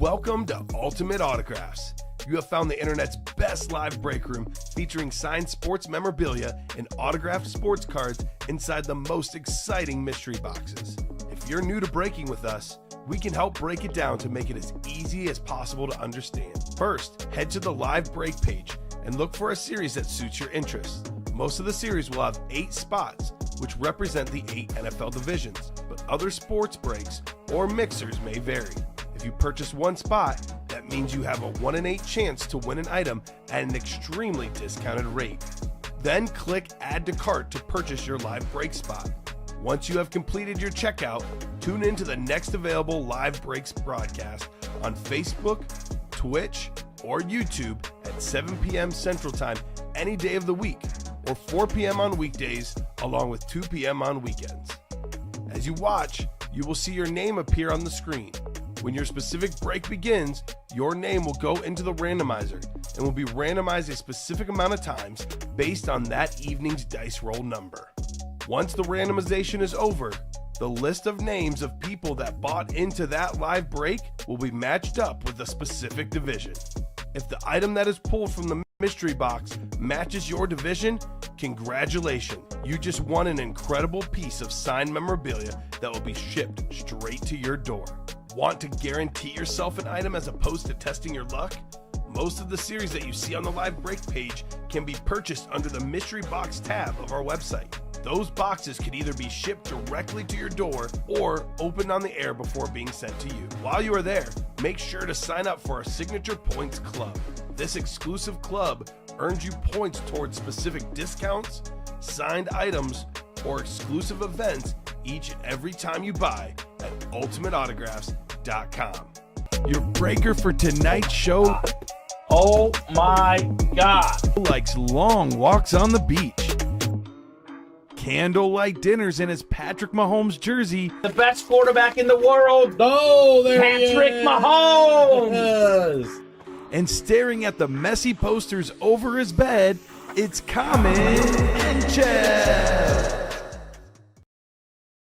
Welcome to Ultimate Autographs. You have found the internet's best live break room featuring signed sports memorabilia and autographed sports cards inside the most exciting mystery boxes. If you're new to breaking with us, we can help break it down to make it as easy as possible to understand. First, head to the live break page and look for a series that suits your interests. Most of the series will have 8 spots, which represent the 8 NFL divisions, but other sports breaks or mixers may vary. If you purchase one spot, that means you have a 1 in 8 chance to win an item at an extremely discounted rate. Then click Add to Cart to purchase your live break spot. Once you have completed your checkout, tune in to the next available live breaks broadcast on Facebook, Twitch, or YouTube at 7 p.m. Central Time any day of the week, or 4 p.m. on weekdays, along with 2 p.m. on weekends. As you watch, you will see your name appear on the screen. When your specific break begins, your name will go into the randomizer and will be randomized a specific amount of times based on that evening's dice roll number. Once the randomization is over, the list of names of people that bought into that live break will be matched up with a specific division. If the item that is pulled from the mystery box matches your division, congratulations, you just won an incredible piece of signed memorabilia that will be shipped straight to your door. Want to guarantee yourself an item as opposed to testing your luck? Most of the series that you see on the live break page can be purchased under the mystery box tab of our website. Those boxes can either be shipped directly to your door or opened on the air before being sent to you. While you are there, make sure to sign up for our Signature Points Club. This exclusive club earns you points towards specific discounts, signed items, or exclusive events each and every time you buy at ultimateautographs.com. Your breaker for tonight's show, Oh my God. likes long walks on the beach, candlelight dinners in his Patrick Mahomes jersey, The best quarterback in the world, Oh, there he Patrick is. Mahomes. Yes. and staring at the messy posters over his bed, it's Kamen Entchev.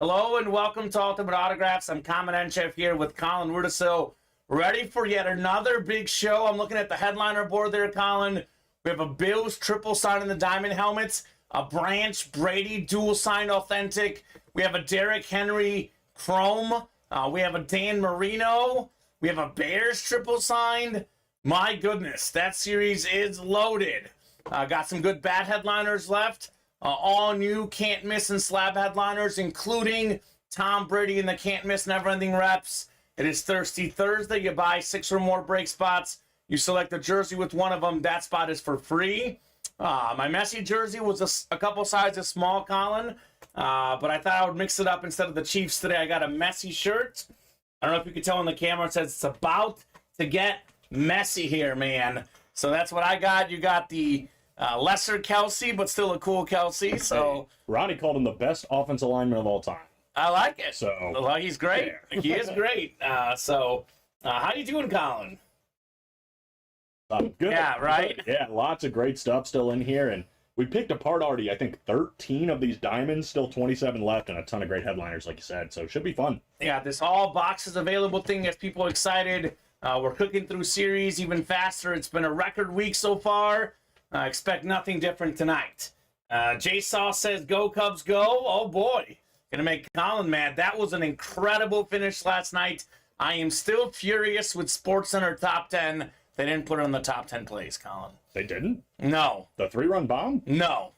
Hello and welcome to Ultimate Autographs. I'm Kamen Entchev here with Colin Rudisil, ready for yet another big show. I'm looking at the headliner board there, Colin. We have a Bills triple sign in the diamond helmets, a Branch Brady dual sign authentic. We have a Derrick Henry chrome. We have a Dan Marino. We have a Bears triple signed. My goodness, that series is loaded. Got some good bat headliners left. All new can't miss and slab headliners, including Tom Brady and the can't miss never ending reps. It is Thirsty Thursday. You buy 6 or more break spots. You select a jersey with one of them. That spot is for free. My Messi jersey was a couple sizes small, Colin, but I thought I would mix it up. Instead of the Chiefs today, I got a Messi shirt. I don't know if you can tell on the camera. It says it's about to get messy here, man. So that's what I got. You got the lesser Kelsey, but still a cool Kelsey. So Ronnie called him the best offensive lineman of all time. I like it. So well, he's great. yeah. He is great. How you doing, Colin? Good. Yeah, right? Yeah, lots of great stuff still in here. And we picked apart already, I think, 13 of these diamonds, still 27 left, and a ton of great headliners, like you said. So it should be fun. Yeah, this all boxes available thing gets people excited. We're cooking through series even faster. It's been a record week so far. Expect nothing different tonight. Jay Saw says, go Cubs, go. Oh, boy. Gonna make Colin mad. That was an incredible finish last night. I am still furious with SportsCenter Top 10. They didn't put it on the top 10 plays, Colin. They didn't? No. The 3-run bomb? No.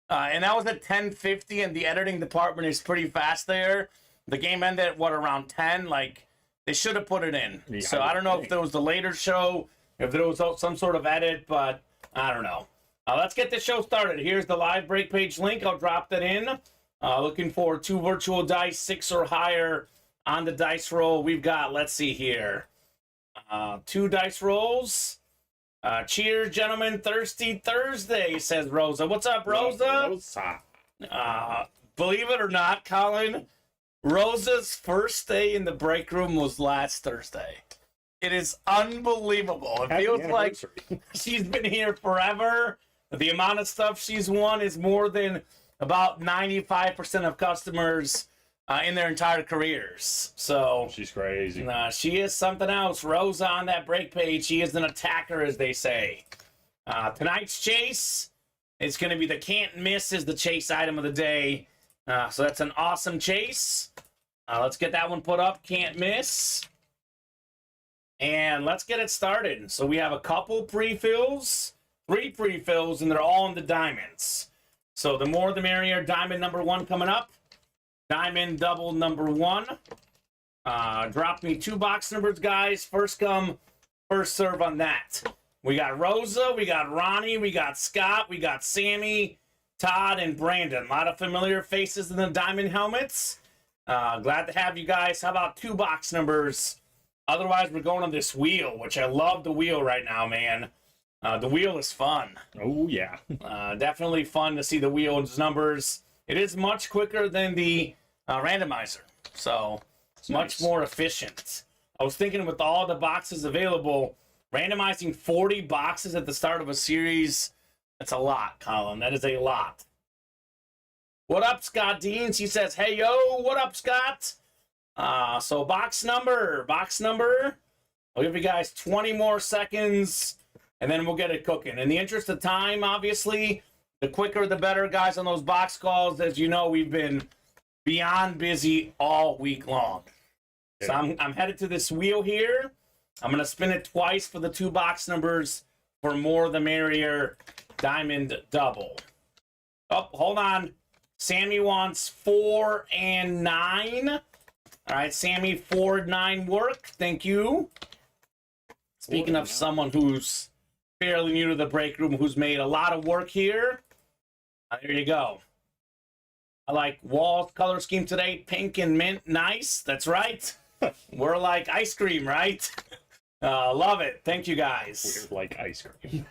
And that was at 10:50, and the editing department is pretty fast there. The game ended at, around 10? Like, they should have put it in. Yeah, So I don't know if there was the later show, if there was some sort of edit, but I don't know. Let's get the show started. Here's the live break page link. I'll drop that in. Looking for 2 virtual dice, 6 or higher on the dice roll. We've got, let's see here, 2 dice rolls. Cheers, gentlemen. Thirsty Thursday, says Rosa. What's up, Rosa? Believe it or not, Colin, Rosa's first day in the break room was last Thursday. It is unbelievable. It Happy feels like anniversary. she's been here forever. The amount of stuff she's won is more than about 95% of customers in their entire careers. So She's crazy. she is something else. Rosa on that break page. She is an attacker, as they say. Tonight's chase is going to be the can't miss is the chase item of the day. So that's an awesome chase. Let's get that one put up. Can't miss. And let's get it started. So we have a couple pre-fills, 3 pre-fills, and they're all in the diamonds. So the more the merrier. Diamond number 1 coming up. Diamond double number 1. Drop me 2 box numbers, guys. First come, first serve on that. We got Rosa, we got Ronnie, we got Scott, we got Sammy, Todd, and Brandon. A lot of familiar faces in the diamond helmets. Glad to have you guys. How about 2 box numbers? Otherwise, we're going on this wheel, which I love the wheel right now, man. The wheel is fun. Oh, yeah. Definitely fun to see the wheel's numbers. It is much quicker than the randomizer, so it's much more efficient. I was thinking with all the boxes available, randomizing 40 boxes at the start of a series, that's a lot, Colin. That is a lot. What up, Scott Deans? He says, hey, yo, what up, Scott? So box number. I'll give you guys 20 more seconds, and then we'll get it cooking. In the interest of time, obviously, the quicker the better, guys, on those box calls. As you know, we've been beyond busy all week long. So I'm headed to this wheel here. I'm going to spin it twice for the 2 box numbers for more the merrier diamond double. Oh, hold on. Sammy wants 4 and 9. All right, Sammy, 4 and 9 work. Thank you. Speaking of someone who's fairly new to the break room, who's made a lot of work here, there you go. I like Wall's color scheme today, pink and mint. Nice. That's right. We're like ice cream, right? Love it. Thank you, guys. We're like ice cream.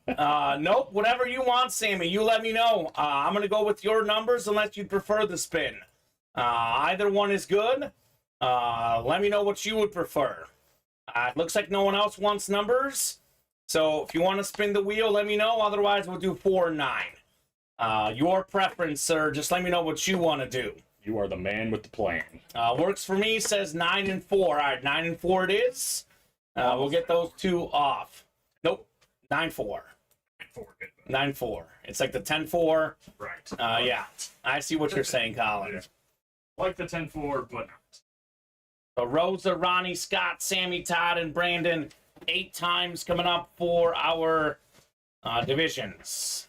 Nope. Whatever you want, Sammy. You let me know. I'm going to go with your numbers unless you prefer the spin. Either one is good. Let me know what you would prefer. It looks like no one else wants numbers. So if you want to spin the wheel, let me know. Otherwise, we'll do 4 and 9. Your preference, sir. Just let me know what you want to do. You are the man with the plan. Works for me. Says 9 and 4. All right, 9 and 4 it is. We'll get those 2 off. Nope. 9-4. 9-4. It's like the 10-4. Right. Yeah. I see what you're saying, Colin. Yeah. Like the 10-4, but not. So Rosa, Ronnie, Scott, Sammy, Todd, and Brandon. 8 times coming up for our divisions.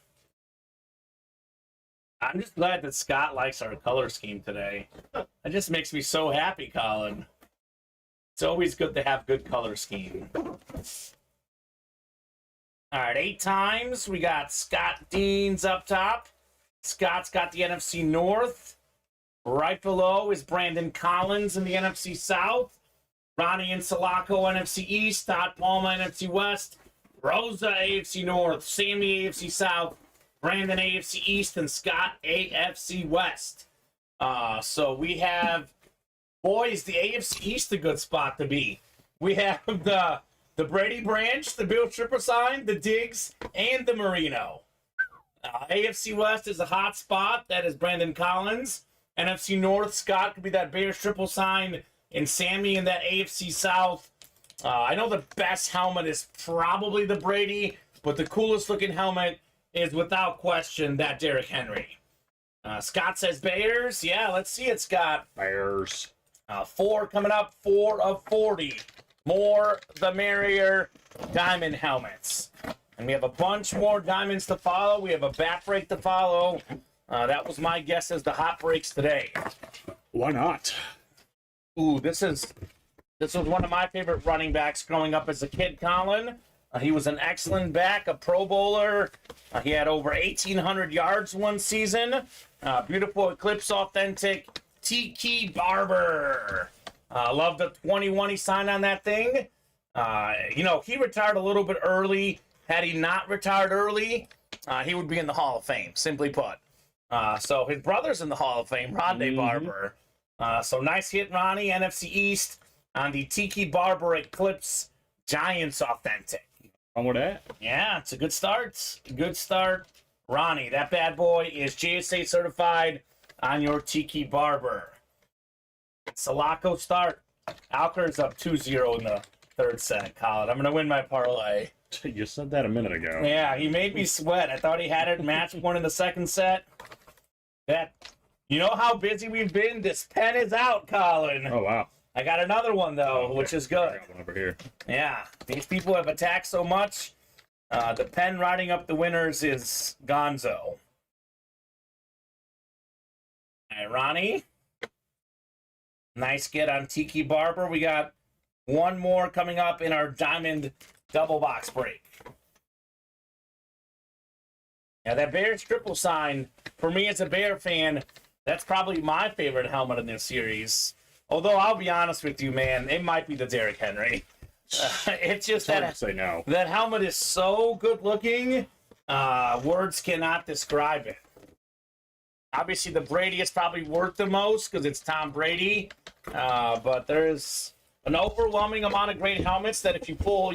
I'm just glad that Scott likes our color scheme today. That just makes me so happy, Colin. It's always good to have good color scheme. All right, 8 times. We got Scott Deans up top. Scott's got the NFC North. Right below is Brandon Collins in the NFC South. Ronnie and Sulaco, NFC East. Todd Palma, NFC West. Rosa, AFC North. Sammy, AFC South. Brandon, AFC East. And Scott, AFC West. So we have, boys, the AFC East a good spot to be. We have the Brady Branch, the Bill Tripper sign, the Diggs, and the Marino. AFC West is a hot spot. That is Brandon Collins. NFC North, Scott could be that Bears triple sign, and Sammy in that AFC South. I know the best helmet is probably the Brady, but the coolest looking helmet is without question that Derrick Henry. Scott says Bears. Yeah, let's see it, Scott. Bears. 4 coming up, 4 of 40. More the merrier diamond helmets. And we have a bunch more diamonds to follow. We have a back break to follow. That was my guess as the hot breaks today. Why not? Ooh, this was one of my favorite running backs growing up as a kid, Colin. He was an excellent back, a Pro Bowler. He had over 1,800 yards one season. Beautiful Eclipse Authentic Tiki Barber. Love the 21 he signed on that thing. He retired a little bit early. Had he not retired early, he would be in the Hall of Fame, simply put. So his brother's in the Hall of Fame, Rondé Barber. So nice hit, Ronnie, NFC East on the Tiki Barber Eclipse Giants Authentic. Wrong with that? Yeah, it's a good start. Good start. Ronnie, that bad boy is GSA certified on your Tiki Barber. Sulaco start. Alker's up 2-0 in the third set, Colin. I'm going to win my parlay. You said that a minute ago. Yeah, he made me sweat. I thought he had it match point in the second set. You know how busy we've been? This pen is out, Colin. Oh, wow. I got another one, though, Okay. which is I good. got one over here. Yeah, these people have attacked so much. The pen riding up the winners is Gonzo. All right, Ronnie. Nice get on Tiki Barber. We got one more coming up in our Diamond double box break. Yeah, that Bears triple sign, for me as a Bear fan, that's probably my favorite helmet in this series. Although, I'll be honest with you, man, it might be the Derrick Henry. It's just It's hard to that say no. that helmet is so good looking, words cannot describe it. Obviously, the Brady is probably worth the most because it's Tom Brady, but there's an overwhelming amount of great helmets that if you pull,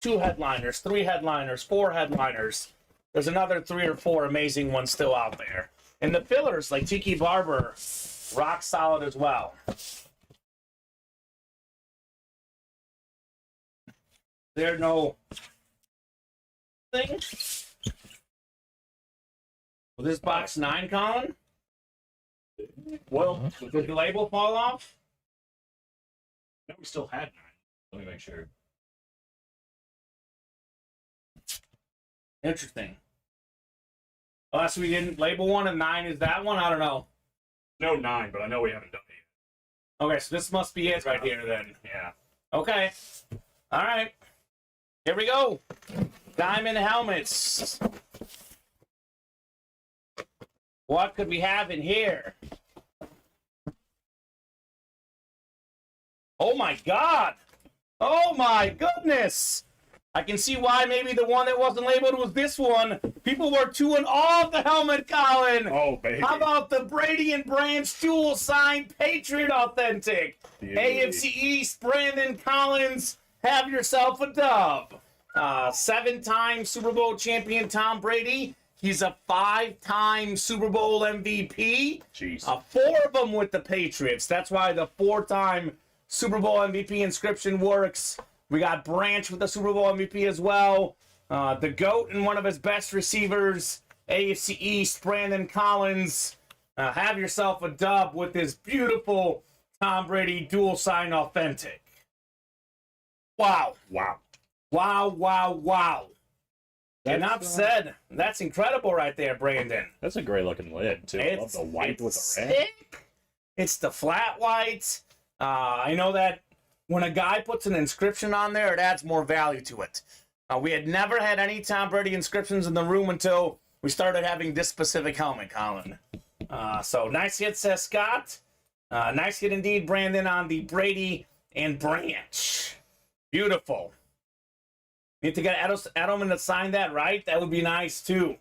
2 headliners, 3 headliners, 4 headliners, there's another 3 or 4 amazing ones still out there. And the fillers, like Tiki Barber, rock solid as well. There's no thing. Will this box 9, Colin? Well, Did the label fall off? no, we still had 9. Let me make sure. Interesting. Unless we didn't label one and 9 is that one? I don't know. No 9, but I know we haven't done it yet. Okay, so this must be it right here then. Yeah. Okay. All right. Here we go. Diamond helmets. What could we have in here? Oh my God. Oh my goodness. I can see why maybe the one that wasn't labeled was this one. People were too in awe of the helmet, Colin. Oh, baby. How about the Brady and Branch dual sign Patriot Authentic? Beauty. AFC East, Brandon Collins, have yourself a dub. 7-time Super Bowl champion Tom Brady. He's a 5-time Super Bowl MVP. Jeez. 4 of them with the Patriots. That's why the 4-time Super Bowl MVP inscription works. We got Branch with the Super Bowl MVP as well. The GOAT and one of his best receivers, AFC East, Brandon Collins. Have yourself a dub with this beautiful Tom Brady dual sign authentic. Wow. Wow. Wow, wow, wow. Enough That's, said. That's incredible right there, Brandon. That's a great looking lid, too. I love the white with the red. Sick. It's the flat white. I know that when a guy puts an inscription on there, it adds more value to it. We had never had any Tom Brady inscriptions in the room until we started having this specific helmet, Colin. So nice hit, says Scott. Nice hit indeed, Brandon, on the Brady and Branch. Beautiful. Need to get Edelman to sign that, right? That would be nice, too.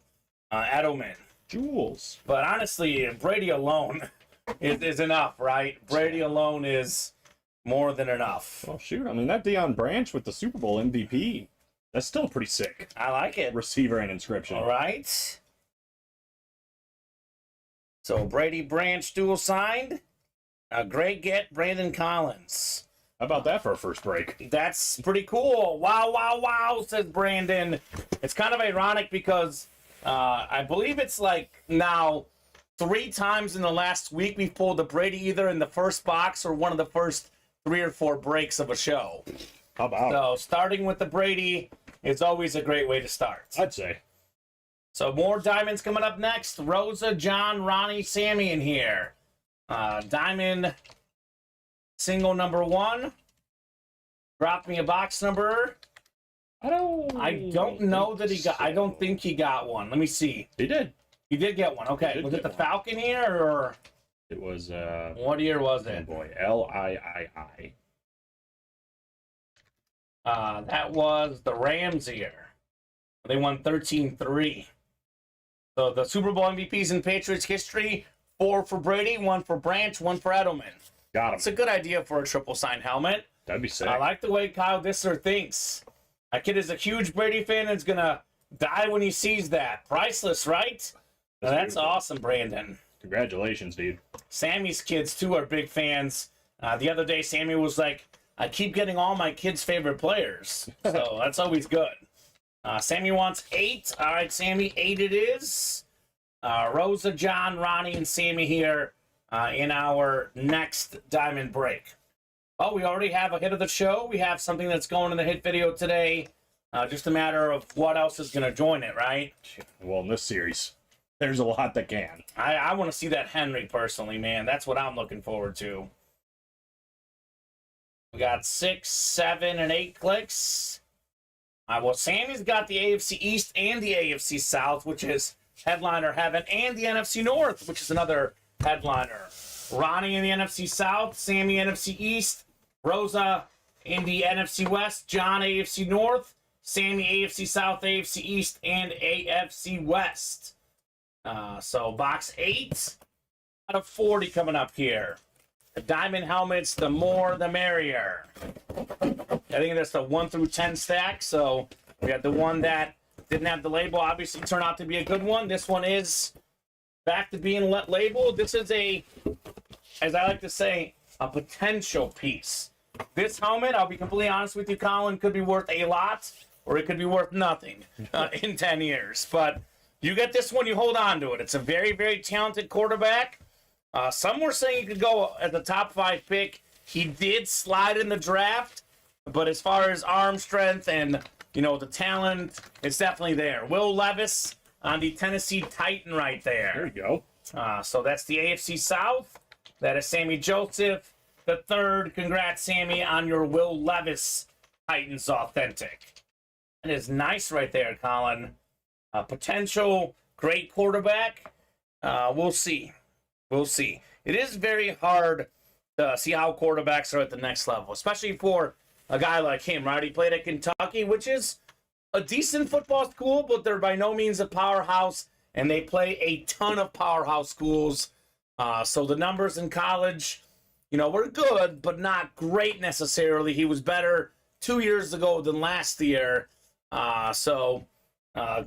Edelman. Jewels. But honestly, Brady alone is enough, right? Brady alone is more than enough. Well, shoot. I mean, that Deion Branch with the Super Bowl MVP, that's still pretty sick. I like it. Receiver and inscription. All right. So Brady Branch dual signed. A great get, Brandon Collins. How about that for a first break? That's pretty cool. Wow, wow, wow, says Brandon. It's kind of ironic because I believe it's like now 3 times in the last week we've pulled the Brady either in the first box or one of the first 3 or 4 breaks of a show. How about? So starting with the Brady is always a great way to start. I'd say. So more diamonds coming up next. Rosa, John, Ronnie, Sammy in here. Diamond single number 1. Drop me a box number. I don't know that he got. I don't think he got one. Let me see. He did. He did get one. Okay. did Was it get the one. Falcon here or It was, what year was oh it? boy, LIII. That was the Rams year. They won 13-3. So the Super Bowl MVPs in Patriots history: 4 for Brady, 1 for Branch, 1 for Edelman. Got It's him. a good idea for a triple sign helmet. That'd be sick. I like the way Kyle Dissler thinks. That kid is a huge Brady fan and is going to die when he sees that. Priceless, right? Now, that's beautiful. awesome, Brandon. Congratulations, dude. Sammy's kids, too, are big fans. The other day, Sammy was like, I keep getting all my kids' favorite players. So that's always good. Sammy wants 8. All right, Sammy, 8 it is. Rosa, John, Ronnie, and Sammy here in our next diamond break. Well, we already have a hit of the show. We have something that's going in the hit video today. Just a matter of what else is going to join it, right? Well, in this series, there's a lot that can. I want to see that Henry personally, man. That's what I'm looking forward to. We got 6, 7, and 8 clicks. Well, Sammy's got the AFC East and the AFC South, which is headliner heaven, and the NFC North, which is another headliner. Ronnie in the NFC South, Sammy NFC East, Rosa in the NFC West, John AFC North, Sammy AFC South, AFC East, and AFC West. So box 8 out of 40 coming up here. The diamond helmets, the more the merrier. I think that's the 1 through 10 stack. So we got the one that didn't have the label, obviously turned out to be a good one. This one is back to being labeled. This is a, as I like to say, a potential piece. This helmet, I'll be completely honest with you, Colin, could be worth a lot or it could be worth nothing in 10 years. But you get this one, you hold on to it. It's a very, very talented quarterback. Some were saying he could go at the top 5 pick. He did slide in the draft, but as far as arm strength and, you know, the talent, it's definitely there. Will Levis on the Tennessee Titan right there. There you go. So that's the AFC South. That is Sammy Joseph the third. Congrats, Sammy, on your Will Levis Titans Authentic. That is nice right there, Colin. Potential great quarterback. We'll see. We'll see. It is very hard to see how quarterbacks are at the next level, especially for a guy like him, right? He played at Kentucky, which is a decent football school, but they're by no means a powerhouse, and they play a ton of powerhouse schools. So the numbers in college, you know, were good, but not great necessarily. He was better 2 years ago than last year. So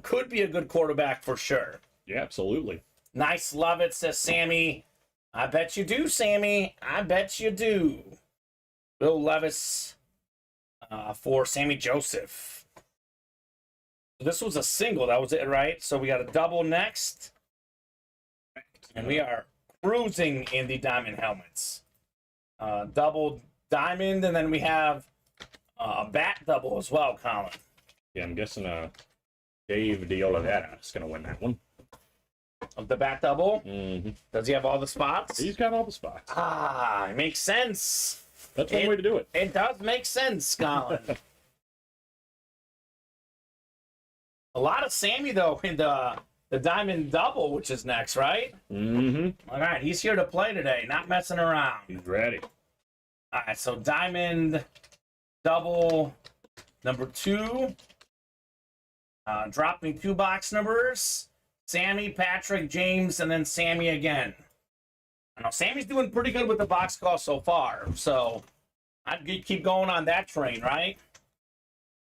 could be a good quarterback for sure. Yeah, absolutely. Nice, love it, says Sammy. I bet you do, Sammy. I bet you do. Will Levis for Sammy Joseph. This was a single. That was it, right? So we got a double next. And we are cruising in the diamond helmets. Double diamond, and then we have a bat double as well, Colin. Yeah, I'm guessing Dave De Oliveira is going to win that one. Of the bat double? Mm-hmm. Does he have all the spots? He's got all the spots. It makes sense. That's one way to do it. It does make sense, Colin. A lot of Sammy, though, in the diamond double, which is next, right? Mm-hmm. All right, he's here to play today, not messing around. He's ready. All right, so diamond double number 2. Drop me 2 box numbers. Sammy, Patrick, James, and then Sammy again. I know Sammy's doing pretty good with the box call so far, so I'd keep going on that train, right?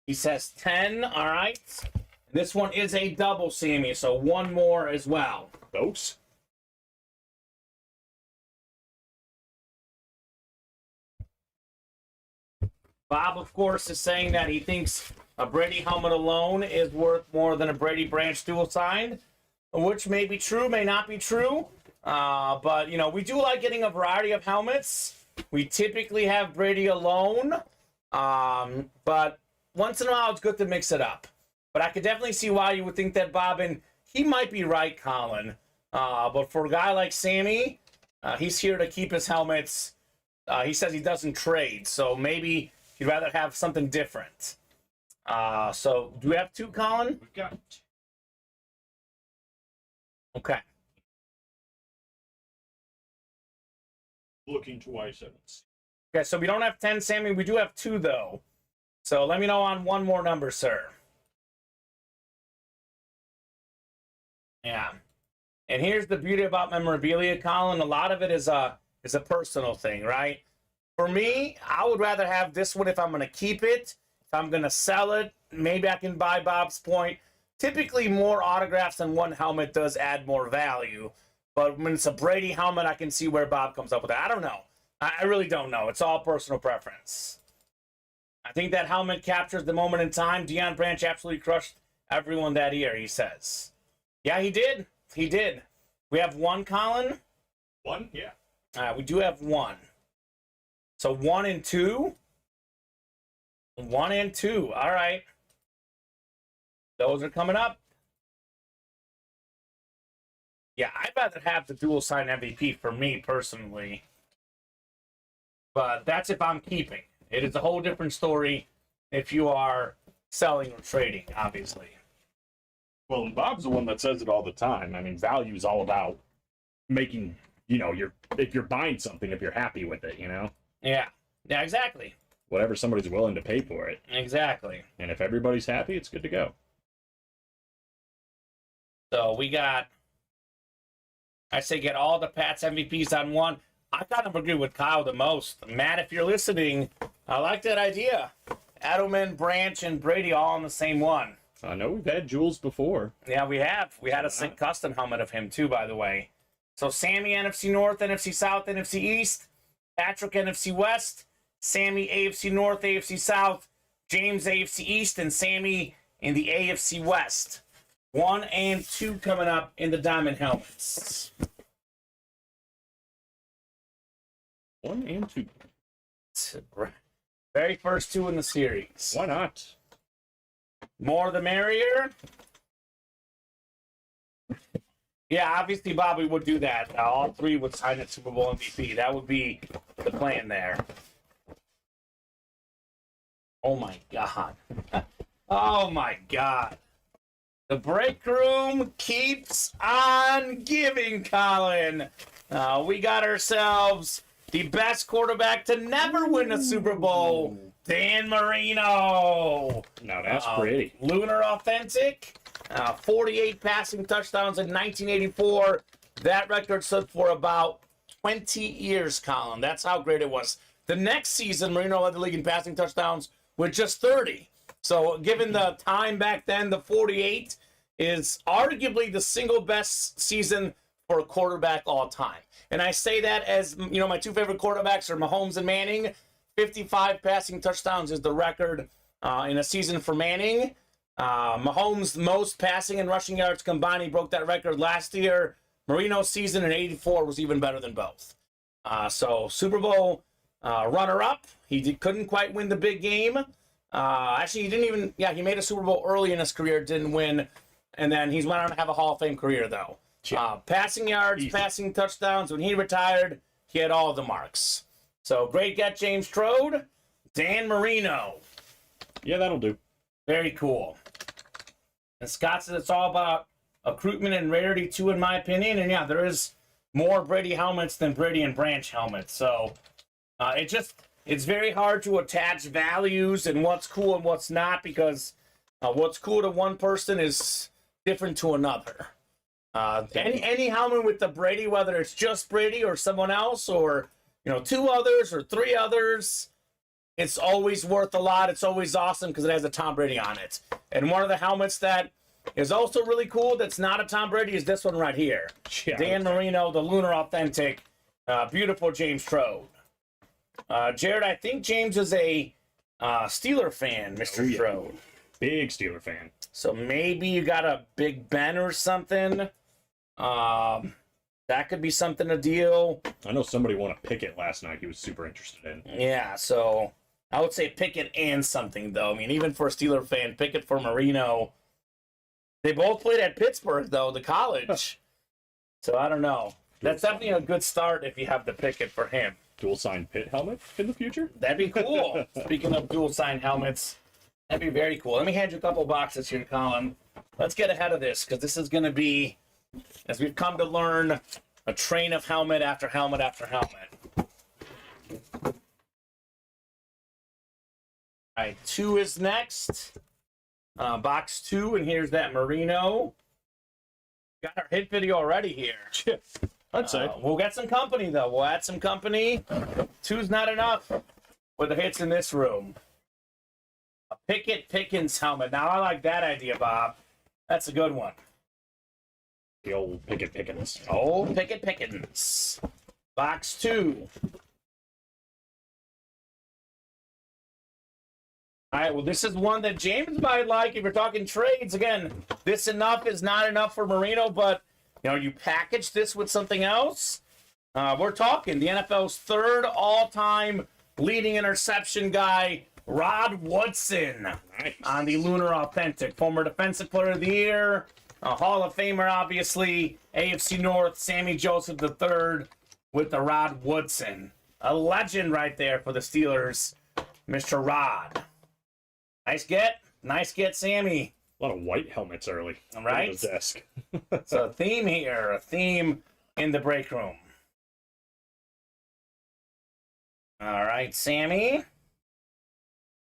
He says 10, all right. This one is a double, Sammy, so 1 more as well. Dose. Bob, of course, is saying that he thinks a Brady helmet alone is worth more than a Brady Branch dual signed, which may be true, may not be true. But, you know, we do like getting a variety of helmets. We typically have Brady alone, but once in a while it's good to mix it up. But I could definitely see why you would think that, Bob, and he might be right, Colin. But for a guy like Sammy, he's here to keep his helmets. He says he doesn't trade, so maybe he'd rather have something different. So do we have 2, Colin? We've got 2. Okay. Looking twice at it. Okay, so we don't have 10, Sammy. We do have 2, though. So let me know on 1 more number, sir. Yeah. And here's the beauty about memorabilia, Colin. A lot of it is a personal thing, right? For me, I would rather have this one if I'm going to keep it. If I'm going to sell it, maybe I can buy Bob's point. Typically, more autographs than 1 helmet does add more value. But when it's a Brady helmet, I can see where Bob comes up with that. I don't know. I really don't know. It's all personal preference. I think that helmet captures the moment in time. Deion Branch absolutely crushed everyone that year, he says. Yeah, he did. He did. We have one, Colin? One? Yeah. We do have one. So 1 and 2? 1 and 2. All right. Those are coming up. Yeah, I'd rather have the dual sign MVP for me personally. But that's if I'm keeping. It is a whole different story if you are selling or trading, obviously. Well, Bob's the one that says it all the time. I mean, value is all about making, if you're buying something, if you're happy with it, Yeah. Yeah, exactly. Whatever somebody's willing to pay for it. Exactly. And if everybody's happy, it's good to go. So we got, I say get all the Pats MVPs on one. I kind of agree with Kyle the most. Matt, if you're listening, I like that idea. Edelman, Branch, and Brady all on the same one. I know we've had Jules before. Yeah, we have. We had a sick custom helmet of him too, by the way. So Sammy, NFC North, NFC South, NFC East. Patrick, NFC West. Sammy, AFC North, AFC South. James, AFC East. And Sammy in the AFC West. 1 and 2 coming up in the Diamond helmets. 1 and 2. Very first 2 in the series. Why not? More the merrier. Yeah, obviously Bobby would do that. All 3 would sign at Super Bowl MVP. That would be the plan there. Oh my God. Oh my God. The break room keeps on giving, Colin. We got ourselves the best quarterback to never win a Super Bowl, Dan Marino. Now that's pretty. Lunar Authentic, 48 passing touchdowns in 1984. That record stood for about 20 years, Colin. That's how great it was. The next season, Marino led the league in passing touchdowns with just 30. So given the time back then, the 48 is arguably the single best season for a quarterback all time. And I say that as, my 2 favorite quarterbacks are Mahomes and Manning. 55 passing touchdowns is the record in a season for Manning. Mahomes' most passing and rushing yards combined, he broke that record last year. Marino's season in 84 was even better than both. So Super Bowl runner-up. He couldn't quite win the big game. Actually, he didn't even, he made a Super Bowl early in his career, didn't win. And then he's went on to have a Hall of Fame career, though. Passing yards, passing touchdowns. When he retired, he had all of the marks. So great get, James Strode. Dan Marino. Yeah, that'll do. Very cool. And Scott said it's all about accruitment and rarity, too, in my opinion. And yeah, there is more Brady helmets than Brady and Branch helmets. So it's very hard to attach values and what's cool and what's not, because what's cool to one person is different to another. Any helmet with the Brady, whether it's just Brady or someone else, or 2 others or 3 others, it's always worth a lot. It's always awesome because it has a Tom Brady on it. And one of the helmets that is also really cool that's not a Tom Brady is this one right here. Yeah. Dan Marino, the Lunar Authentic. Beautiful James Strode. Jared, I think James is a Steeler fan, Mr. Strode. Big Steeler fan. So maybe you got a Big Ben or something. That could be something to deal. I know somebody won a Pickett last night he was super interested in. Yeah, so I would say Pickett and something, though. I mean, even for a Steeler fan, Pickett for Marino. They both played at Pittsburgh, though, the college. So I don't know. That's definitely a good start if you have the Pickett for him. Dual sign Pitt helmet in the future? That'd be cool. Speaking of dual sign helmets, that'd be very cool. Let me hand you a couple boxes here, Colin. Let's get ahead of this, because this is going to be, as we've come to learn, a train of helmet after helmet after helmet. All right, 2 is next. Box 2, and here's that Marino. Got our hit video already here. I'd say. We'll get some company, though. We'll add some company. 2's not enough with the hits in this room. A Pickett Pickens helmet. Now, I like that idea, Bob. That's a good one. The old Pickett Pickens. Oh, Pickett Pickens. Box 2. All right, well, this is one that James might like if you're talking trades. Again, this enough is not enough for Marino, but, you package this with something else. We're talking the NFL's third all-time leading interception guy, Rod Woodson, Nice. on the Lunar Authentic. Former Defensive Player of the Year, a Hall of Famer, obviously, AFC North, Sammy Joseph III with the Rod Woodson. A legend right there for the Steelers, Mr. Rod. Nice get, Sammy. A lot of white helmets early. All right. On the desk. So a theme here, a theme in the break room. All right, Sammy.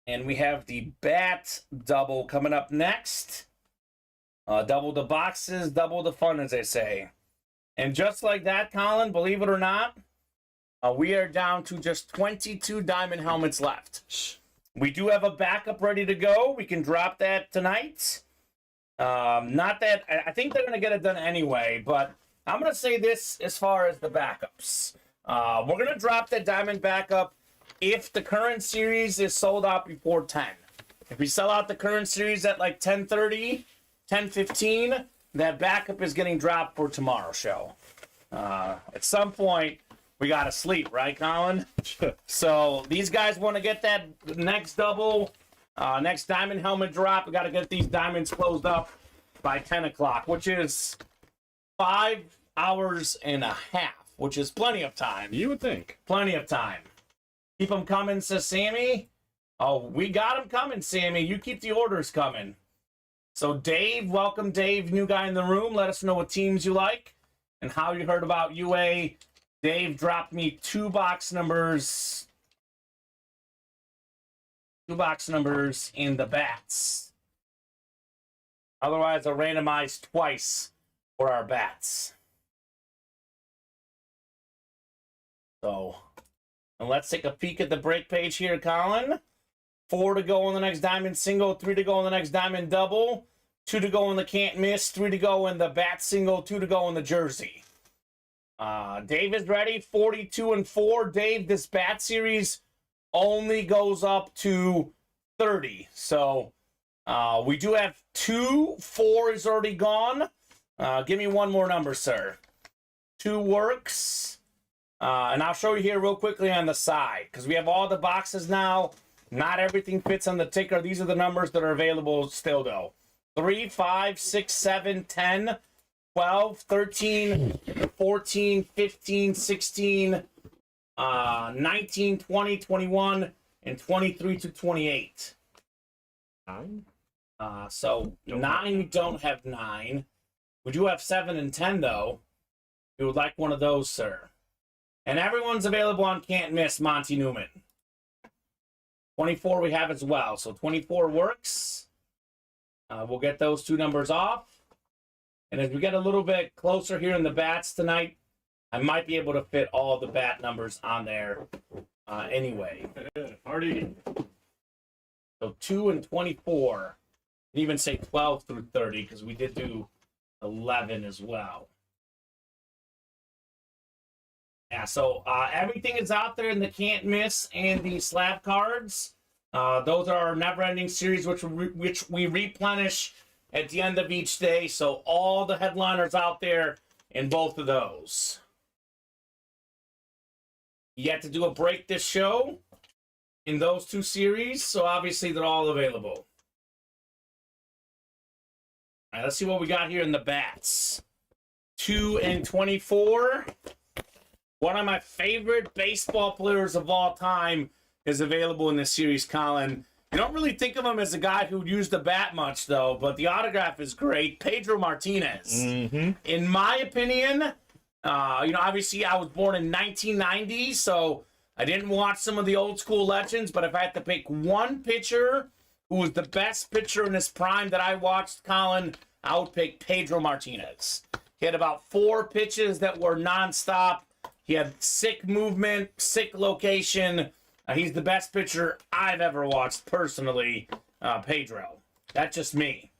And we have the bat double coming up next. Double the boxes, double the fun, as they say. And just like that, Colin, believe it or not, we are down to just 22 diamond helmets left. We do have a backup ready to go. We can drop that tonight. Not that I think they're going to get it done anyway, but I'm going to say this as far as the backups. We're going to drop that diamond backup if the current series is sold out before 10. If we sell out the current series at like 10:30, 10:15, that backup is getting dropped for tomorrow's show. At some point, we got to sleep, right, Colin? So these guys want to get that next double, next diamond helmet drop. We got to get these diamonds closed up by 10 o'clock, which is 5 hours and a half, which is plenty of time. You would think. Plenty of time. Keep them coming, says Sammy. Oh, we got them coming, Sammy. You keep the orders coming. So Dave, welcome, Dave, new guy in the room. Let us know what teams you like and how you heard about UA. Dave dropped me two box numbers in the bats. Otherwise, I'll randomize twice for our bats. So, and let's take a peek at the break page here, Colin. 4 to go on the next diamond single, 3 to go on the next diamond double, 2 to go in the can't miss, 3 to go in the bat single, 2 to go in the jersey. Dave is ready, 42 and 4. Dave, this bat series only goes up to 30. So we do have 2. 4 is already gone. Give me one more number, sir. 2 works. And I'll show you here real quickly on the side, because we have all the boxes now. Not everything fits on the ticker. These are the numbers that are available still, though. 3, 5, 6, 7, 10, 12, 13, 14, 15, 16, 19, 20, 21, and 23 to 28. 9? So 9, we don't have 9. We do have 7 and 10, though. We would like one of those, sir. And everyone's available on Can't Miss, Monty Newman. 24 we have as well. So 24 works. We'll get those 2 numbers off. And as we get a little bit closer here in the bats tonight, I might be able to fit all the bat numbers on there anyway. Party. So 2 and 24. You can even say 12 through 30 because we did do 11 as well. Yeah, so everything is out there in the Can't Miss and the slab cards. Those are our never-ending series, which we replenish at the end of each day. So all the headliners out there in both of those. Yet to do a break this show in those 2 series, so obviously they're all available. All right, let's see what we got here in the bats. 2 and 24. One of my favorite baseball players of all time is available in this series, Colin. You don't really think of him as a guy who used the bat much, though, but the autograph is great. Pedro Martinez. Mm-hmm. In my opinion, obviously I was born in 1990, so I didn't watch some of the old school legends, but if I had to pick one pitcher who was the best pitcher in his prime that I watched, Colin, I would pick Pedro Martinez. He had about 4 pitches that were nonstop. He had sick movement, sick location. He's the best pitcher I've ever watched personally, Pedro. That's just me.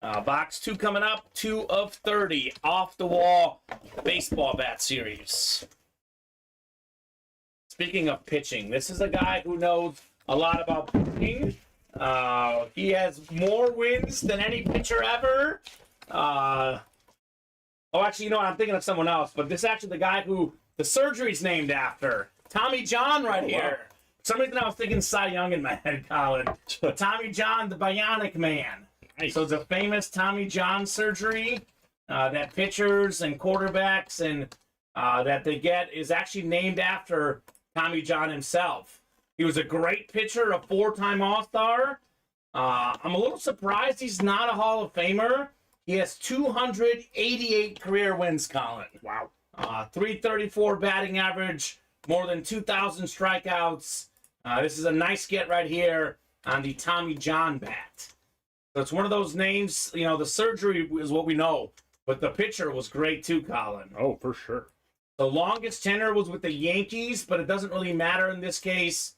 Box 2 coming up, 2 of 30, off the wall baseball bat series. Speaking of pitching, this is a guy who knows a lot about pitching. He has more wins than any pitcher ever. Actually, you know what? I'm thinking of someone else, but this is actually the guy who the surgery's named after. Tommy John right here. For some reason I was thinking Cy Young in my head, Colin. But Tommy John, the Bionic Man. Nice. So it's a famous Tommy John surgery that pitchers and quarterbacks and that they get is actually named after Tommy John himself. He was a great pitcher, a 4-time All-Star. I'm a little surprised he's not a Hall of Famer. He has 288 career wins, Colin. Wow. 334 batting average, more than 2,000 strikeouts. This is a nice get right here on the Tommy John bat. So it's one of those names, you know, the surgery is what we know, but the pitcher was great too, Colin. Oh, for sure. The longest tenure was with the Yankees, but it doesn't really matter in this case.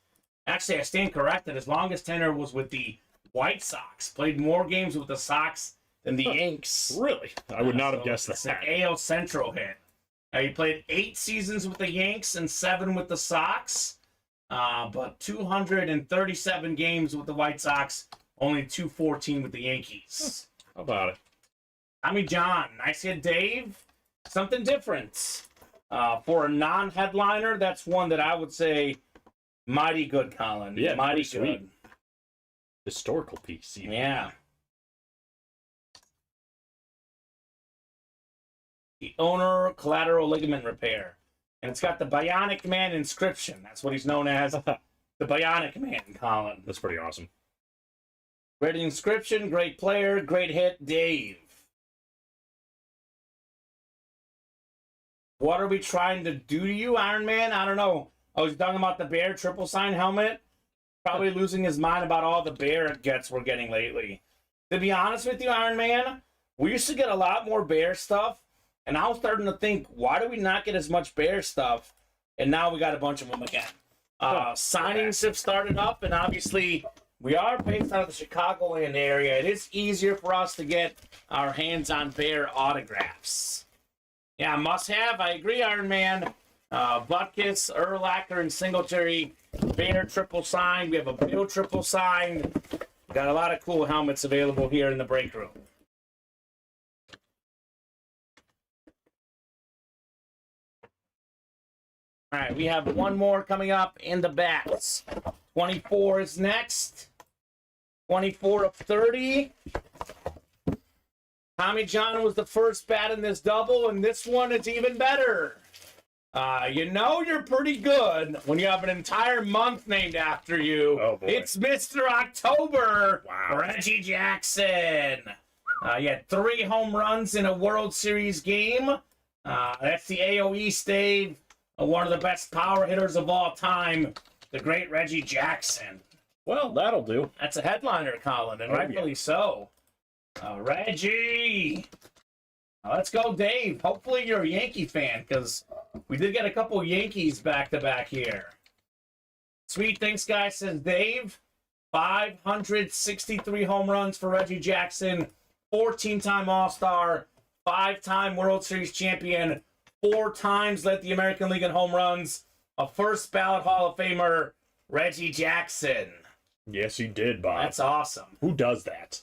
Actually, I stand corrected. His longest tenure was with the White Sox. Played more games with the Sox than the Yanks. Really? I would not have guessed It's that. an AL Central hit. He played 8 seasons with the Yanks and 7 with the Sox. But 237 games with the White Sox, only 214 with the Yankees. How about it? Tommy John, nice hit, Dave. Something different. For a non-headliner, that's one that I would say mighty good, Colin. Yeah, mighty pretty good. sweet. Historical piece. Even. Yeah. The owner collateral ligament repair. And it's got the Bionic Man inscription. That's what he's known as. The Bionic Man, Colin. That's pretty awesome. Great inscription, great player, great hit, Dave. What are we trying to do to you, Iron Man? I don't know. I was talking about the Bear triple sign helmet. Probably losing his mind about all the Bear gets we're getting lately. To be honest with you, Iron Man, we used to get a lot more Bear stuff. And I was starting to think, why do we not get as much Bear stuff? And now we got a bunch of them again. Signings have started up, and obviously we are based out of the Chicagoland area. It is easier for us to get our hands on Bear autographs. Yeah, must have. I agree, Iron Man. Butkus, Urlacher, and Singletary, Bear triple sign. We have a Bill triple sign. Got a lot of cool helmets available here in the break room. All right, we have one more coming up in the bats. 24 is next. 24 of 30. Tommy John was the first bat in this double, and this one is even better. You know you're pretty good when you have an entire month named after you. Oh, boy. It's Mr. October. Wow. Reggie Jackson. He had 3 home runs in a World Series game. That's the AL East, Dave. One of the best power hitters of all time, the great Reggie Jackson. Well, that'll do. That's a headliner, Colin, and rightfully so. Reggie! Let's go, Dave. Hopefully you're a Yankee fan, because we did get a couple Yankees back-to-back here. Sweet, thanks, guys, says Dave. 563 home runs for Reggie Jackson, 14-time All-Star, 5-time World Series champion, 4 times led the American League in home runs, a first ballot Hall of Famer, Reggie Jackson. Yes, he did, Bob. That's awesome. Who does that?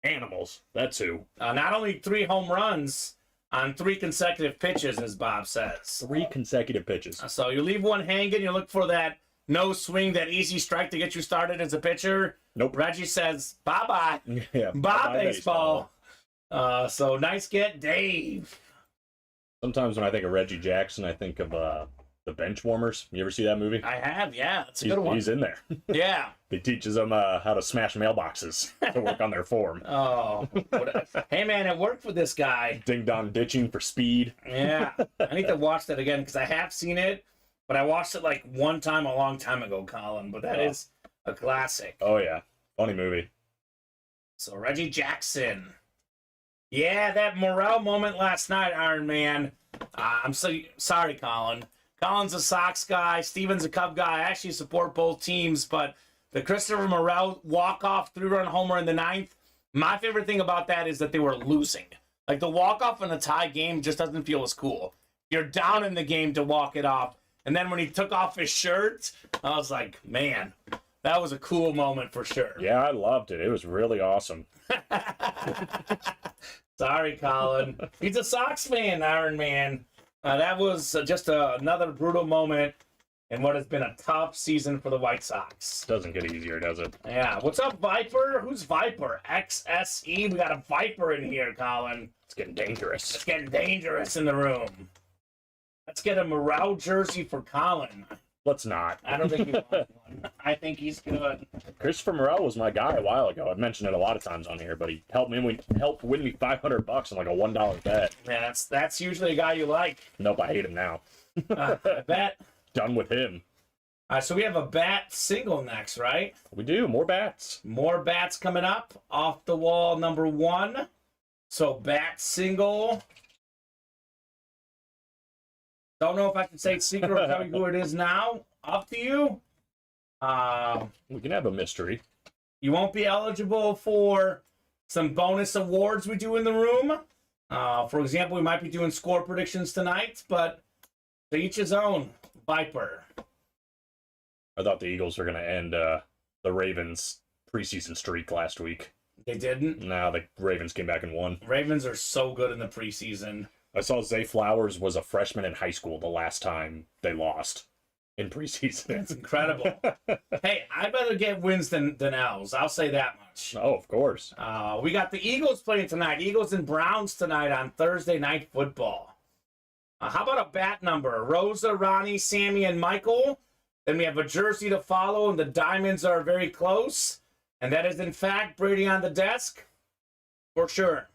Animals. That's who. Not only 3 home runs on 3 consecutive pitches, as Bob says. 3 consecutive pitches. So you leave one hanging, you look for that no swing, that easy strike to get you started as a pitcher. Nope. Reggie says, bye-bye. Yeah. Bye, baseball. So nice get, Dave. Sometimes when I think of Reggie Jackson, I think of the Bench Warmers. You ever see that movie? I have, yeah. It's a good one. He's in there. Yeah. He teaches them how to smash mailboxes to work on their form. Oh. Hey, man, it worked for this guy. Ding-dong ditching for speed. Yeah. I need to watch that again, because I have seen it, but I watched it like one time a long time ago, Colin. But that is a classic. Oh, yeah. Funny movie. So Reggie Jackson. Yeah, that morale moment last night, Iron Man. I'm so sorry, Colin. Colin's a Sox guy. Steven's a Cub guy. I actually support both teams, but the Christopher Morel walk-off 3-run homer in the 9th, my favorite thing about that is that they were losing. Like, the walk-off in a tie game just doesn't feel as cool. You're down in the game to walk it off. And then when he took off his shirt, I was like, man, That was a cool moment for sure. Yeah, I loved it. It was really awesome. Sorry, Colin. He's a Sox fan, Iron Man. That was just another brutal moment in what has been a tough season for the White Sox. Doesn't get easier, does it? Yeah. What's up, Viper? Who's Viper? XSE. We got a Viper in here, Colin. It's getting dangerous. It's getting dangerous in the room. Let's get a Morale jersey for Colin. Let's not. I don't think he wants one. I think he's good. Christopher Morel was my guy a while ago. I've mentioned it a lot of times on here, but he helped win me $500 on like a $1 bet. Yeah, that's usually a guy you like. Nope, I hate him now. I bet. Done with him. So we have a bat single next, right? We do. More bats. More bats coming up. Off the wall, number 1. So bat single. Don't know if I can say secret or tell you who it is now. Up to you. We can have a mystery. You won't be eligible for some bonus awards we do in the room. For example, we might be doing score predictions tonight, but to each his own. Viper. I thought the Eagles were going to end the Ravens' preseason streak last week. They didn't? No, the Ravens came back and won. Ravens are so good in the preseason. I saw Zay Flowers was a freshman in high school the last time they lost in preseason. That's incredible. Hey, I better get wins than L's. I'll say that much. Oh, of course. We got the Eagles playing tonight. Eagles and Browns tonight on Thursday Night Football. How about a bat number? Rosa, Ronnie, Sammy, and Michael. Then we have a jersey to follow, and the diamonds are very close. And that is, in fact, Brady on the desk. For sure.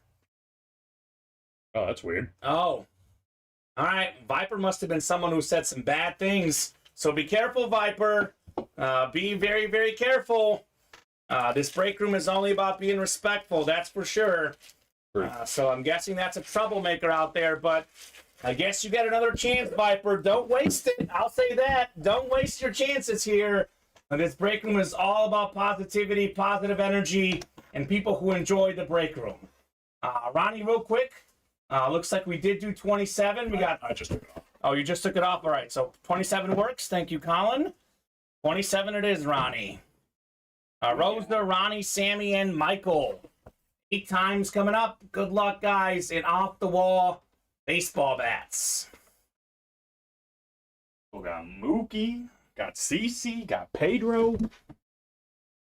Oh, that's weird. Oh. All right. Viper must have been someone who said some bad things. So be careful, Viper. Be very, very careful. This break room is only about being respectful, that's for sure. So I'm guessing that's a troublemaker out there, but I guess you get another chance, Viper. Don't waste it. I'll say that. Don't waste your chances here. This break room is all about positivity, positive energy, and people who enjoy the break room. Ronnie, real quick. Looks like we did do 27. We got. I just took it off. Oh, you just took it off. All right. So 27 works. Thank you, Colin. 27 it is, Ronnie. Rosa, Ronnie, Sammy, and Michael. 8 times coming up. Good luck, guys. And off the wall. Baseball bats. We got Mookie, got Cece, got Pedro.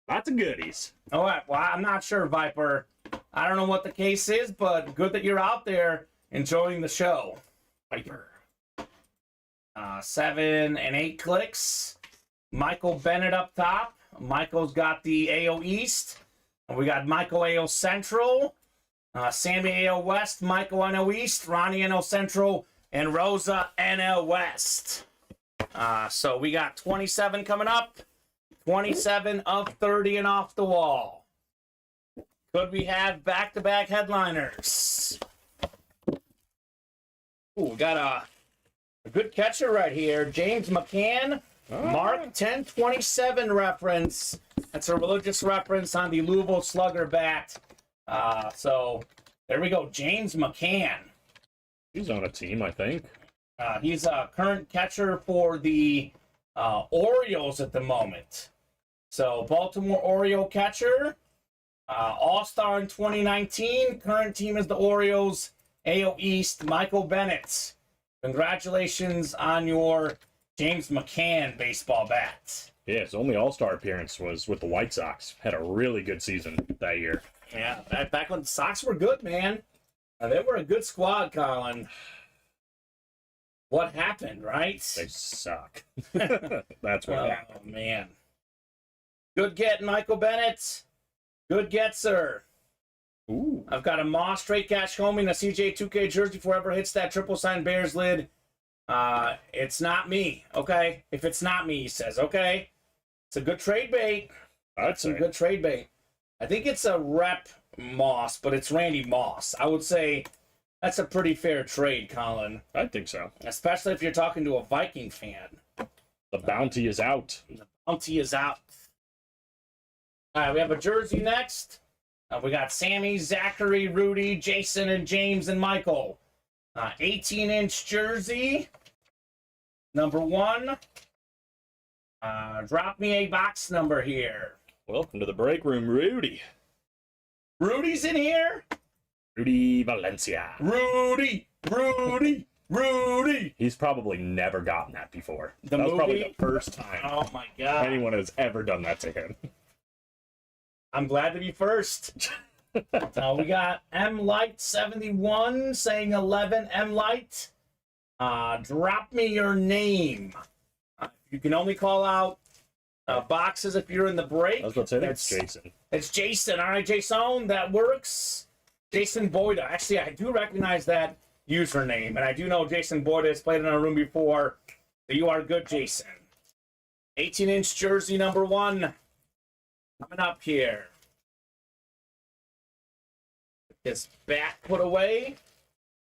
Lots of goodies. All right. Well, I'm not sure, Viper. I don't know what the case is, but good that you're out there enjoying the show. Viper. 7 and 8 clicks. Michael Bennett up top. Michael's got the AO East. And we got Michael AO Central. Sammy AO West, Michael NL East, Ronnie NL Central, and Rosa NL West. So we got 27 coming up, 27 of 30 and off the wall. Could we have back-to-back headliners? Ooh, we got a good catcher right here, James McCann. Mark 1027 reference. That's a religious reference on the Louisville Slugger bat. So there we go, James McCann. He's on a team, I think. He's a current catcher for the Orioles at the moment. So Baltimore Oriole catcher, All-Star in 2019. Current team is the Orioles. AO East, Michael Bennett. Congratulations on your James McCann baseball bat. Yeah, his only All-Star appearance was with the White Sox. Had a really good season that year. Yeah, back when the Sox were good, man. They were a good squad, Colin. What happened, right? They suck. That's what happened. Oh, man. Good get, Michael Bennett. Good get, sir. Ooh. I've got a Moss straight cash homie and a CJ2K jersey for whoever hits that triple sign Bears lid. It's not me, okay? If it's not me, he says, okay? It's a good trade bait. That's a good trade bait. I think it's a rep Moss, but it's Randy Moss. I would say that's a pretty fair trade, Colin. I think so. Especially if you're talking to a Viking fan. The bounty is out. The bounty is out. All right, we have a jersey next. We got Sammy, Zachary, Rudy, Jason, and James, and Michael. 18-inch jersey. Number 1. Drop me a box number here. Welcome to the break room, Rudy. Rudy's in here. Rudy Valencia. Rudy. He's probably never gotten that before. The that was probably movie? the first time Oh my God. anyone has ever done that to him. I'm glad to be first. We got M Light 71 saying 11. M Light, drop me your name. You can only call out boxes if you're in the break. I was about to say that's Jason. It's Jason. All right, Jason, that works. Jason Boyda. Actually, I do recognize that username, and I do know Jason Boyda has played in our room before. So you are good, Jason. 18-inch jersey number 1 coming up here. This back put away,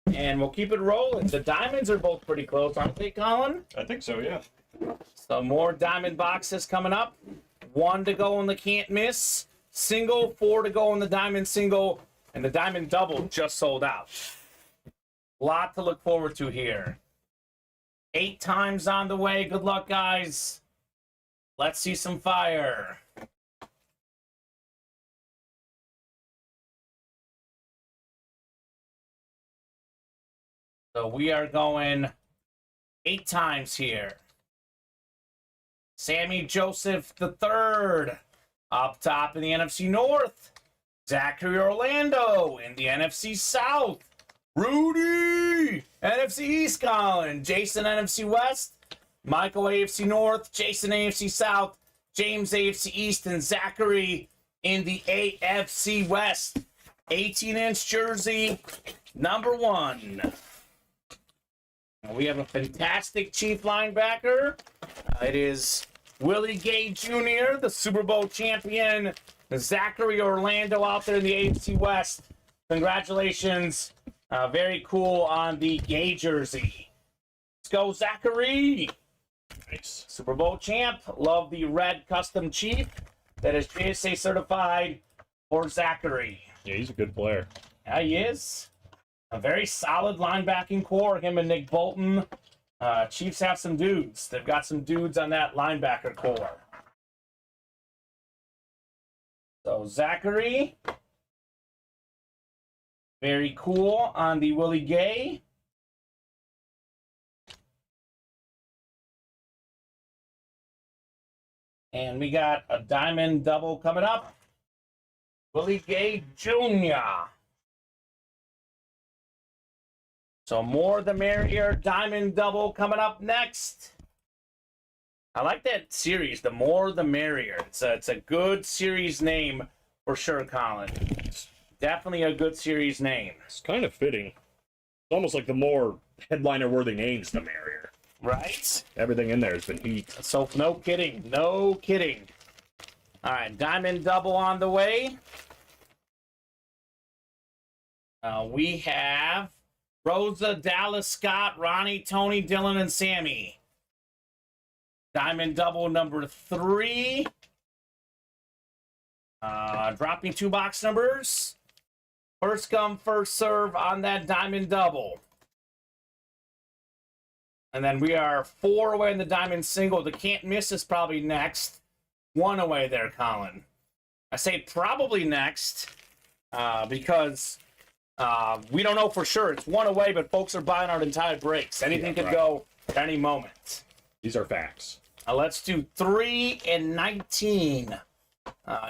and we'll keep it rolling. The diamonds are both pretty close, aren't they, Colin? I think so, yeah. So more diamond boxes coming up. 1 to go in the can't miss. Single, 4 to go in the diamond single, and the diamond double just sold out. Lot to look forward to here. 8 times on the way. Good luck, guys. Let's see some fire. So we are going 8 times here. Sammy Joseph III up top in the NFC North. Zachary Orlando in the NFC South. Rudy, NFC East, Colin. Jason, NFC West. Michael, AFC North. Jason, AFC South. James, AFC East. And Zachary in the AFC West. 18-inch jersey, number 1. We have a fantastic Chief linebacker. It is Willie Gay Jr., the Super Bowl champion. Zachary Orlando out there in the AFC West. Congratulations. Very cool on the Gay jersey. Let's go, Zachary. Nice. Super Bowl champ. Love the red custom Chief. That is JSA certified for Zachary. Yeah, he's a good player. Yeah, he is. A very solid linebacking core, him and Nick Bolton. Chiefs have some dudes. They've got some dudes on that linebacker core. So Zachary. Very cool on the Willie Gay. And we got a diamond double coming up. Willie Gay Jr. So more the merrier. Diamond double coming up next. I like that series. The more the merrier. It's a good series name for sure, Colin. Definitely a good series name. It's kind of fitting. It's almost like the more headliner-worthy names, the merrier. Right? Everything in there has been heat. So no kidding. No kidding. All right, diamond double on the way. We have Rosa, Dallas, Scott, Ronnie, Tony, Dylan, and Sammy. Diamond double number 3. Dropping 2 box numbers. First come, first serve on that diamond double. And then we are 4 away in the diamond single. The can't miss is probably next. 1 away there, Colin. I say probably next because we don't know for sure. It's 1 away, but folks are buying our entire breaks. Anything could go at any moment. These are facts. Let's do 3 and 19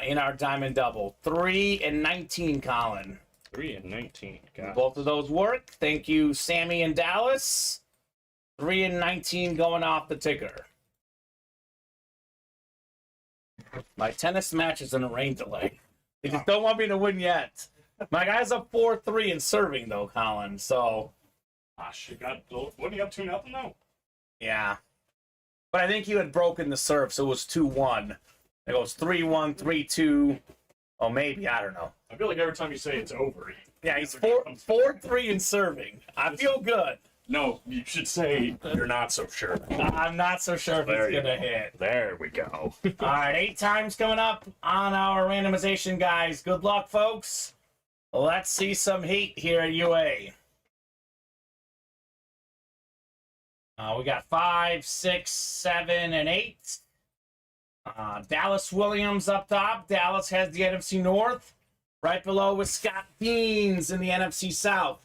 in our diamond double. 3 and 19, Colin. 3 and 19. God. Both of those work. Thank you, Sammy and Dallas. 3 and 19 going off the ticker. My tennis match is in a rain delay. They just don't want me to win yet. My guy's up 4-3 in serving, though, Colin. So, Gosh, what are you up to nothing now? yeah. But I think you had broken the serve, so it was 2-1. It goes 3-1, 3-2. Oh, maybe. I don't know. I feel like every time you say it's over. Yeah, he's 4-3 in serving. I feel good. No, you should say you're not so sure. I'm not so sure if There it's you going to go. hit. There we go. All right, 8 times coming up on our randomization, guys. Good luck, folks. Let's see some heat here at UA. We got 5, 6, 7, and 8. Dallas Williams up top. Dallas has the NFC North. Right below is Scott Beans in the NFC South.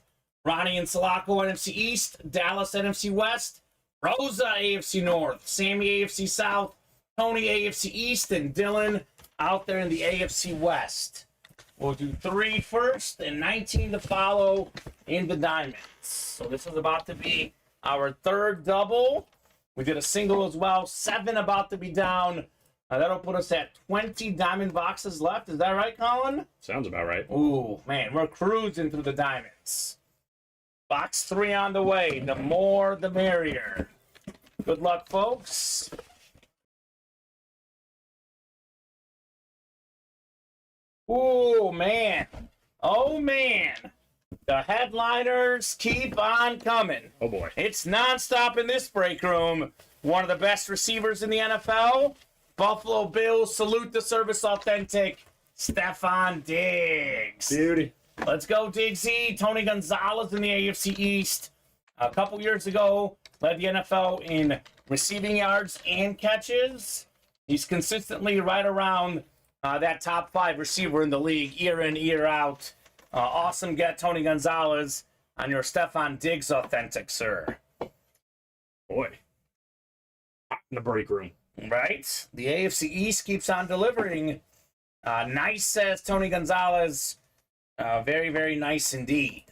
Ronnie and Sulaco, NFC East. Dallas, NFC West. Rosa, AFC North. Sammy, AFC South. Tony, AFC East. And Dylan out there in the AFC West. We'll do 3 first and 19 to follow in the Diamonds. So this is about to be our third double. We did a single as well. 7 about to be down. That'll put us at 20 diamond boxes left. Is that right, Colin? Sounds about right. Ooh, man, we're cruising through the diamonds. Box 3 on the way. The more, the merrier. Good luck, folks. Ooh, man. Oh, man. The headliners keep on coming. Oh, boy. It's nonstop in this break room. One of the best receivers in the NFL. Buffalo Bills, salute the service authentic, Stefon Diggs. Beauty. Let's go, Diggsy. Tony Gonzalez in the AFC East. A couple years ago, led the NFL in receiving yards and catches. He's consistently right around that top 5 receiver in the league, year in, year out. Awesome get, Tony Gonzalez, on your Stefon Diggs authentic, sir. Boy. Hot in the break room. Right? The AFC East keeps on delivering. Nice, says Tony Gonzalez. Very, very nice indeed.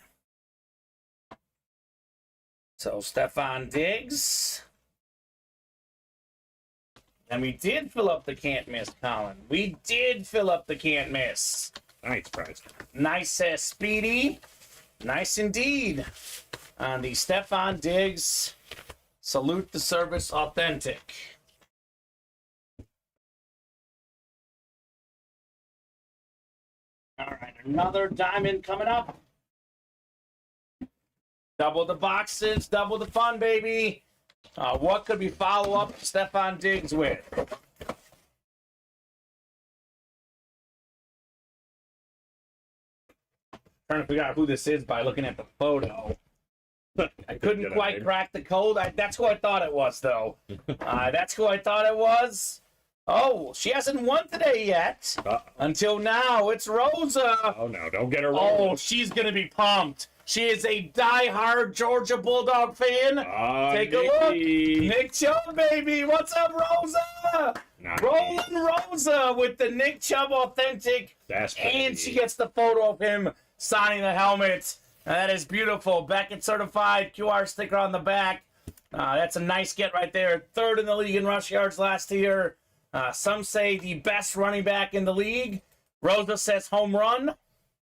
So, Stefon Diggs. And we did fill up the can't miss, Colin. We did fill up the can't miss. Nice prize. Nice, says Speedy. Nice indeed. On the Stefon Diggs Salute the Service authentic. All right, another diamond coming up. Double the boxes, double the fun, baby. What could we follow up Stefon Diggs with? Trying to figure out who this is by looking at the photo. I couldn't quite crack the code. That's who I thought it was, though. That's who I thought it was. Oh, she hasn't won today yet. Until now, it's Rosa. Oh, no, don't get her wrong. Oh, she's going to be pumped. She is a die-hard Georgia Bulldog fan. Take a look. Nick Chubb, baby. What's up, Rosa? Nice. Rolling Rosa with the Nick Chubb authentic. And she gets the photo of him signing the helmet. That is beautiful. Beckett certified, QR sticker on the back. That's a nice get right there. 3rd in the league in rush yards last year. Some say the best running back in the league. Rosa says home run.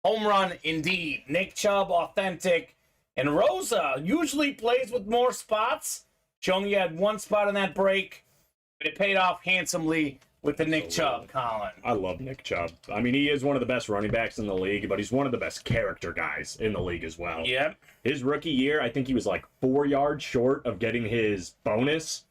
Home run indeed. Nick Chubb, authentic. And Rosa usually plays with more spots. She only had 1 spot in that break, but it paid off handsomely with the Nick Chubb, Colin. I love Nick Chubb. I mean, he is one of the best running backs in the league, but he's one of the best character guys in the league as well. Yep. His rookie year, I think he was like 4 yards short of getting his bonus,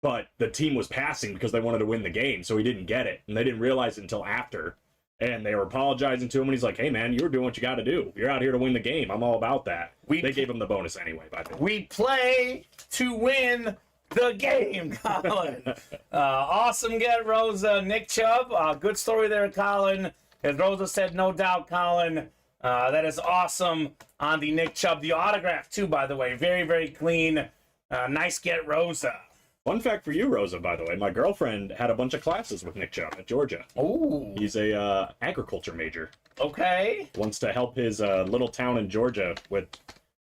but the team was passing because they wanted to win the game, so he didn't get it, and they didn't realize it until after. And they were apologizing to him, and he's like, hey, man, you were doing what you got to do. You're out here to win the game. I'm all about that. They gave him the bonus anyway, by the way. We play to win the game, Colin. Awesome get, Rosa. Nick Chubb, good story there, Colin. As Rosa said, no doubt, Colin. That is awesome on the Nick Chubb. The autograph, too, by the way. Very, very clean. Nice get, Rosa. Fun fact for you, Rosa, by the way. My girlfriend had a bunch of classes with Nick Chubb at Georgia. Ooh. He's a agriculture major. Okay. Wants to help his little town in Georgia with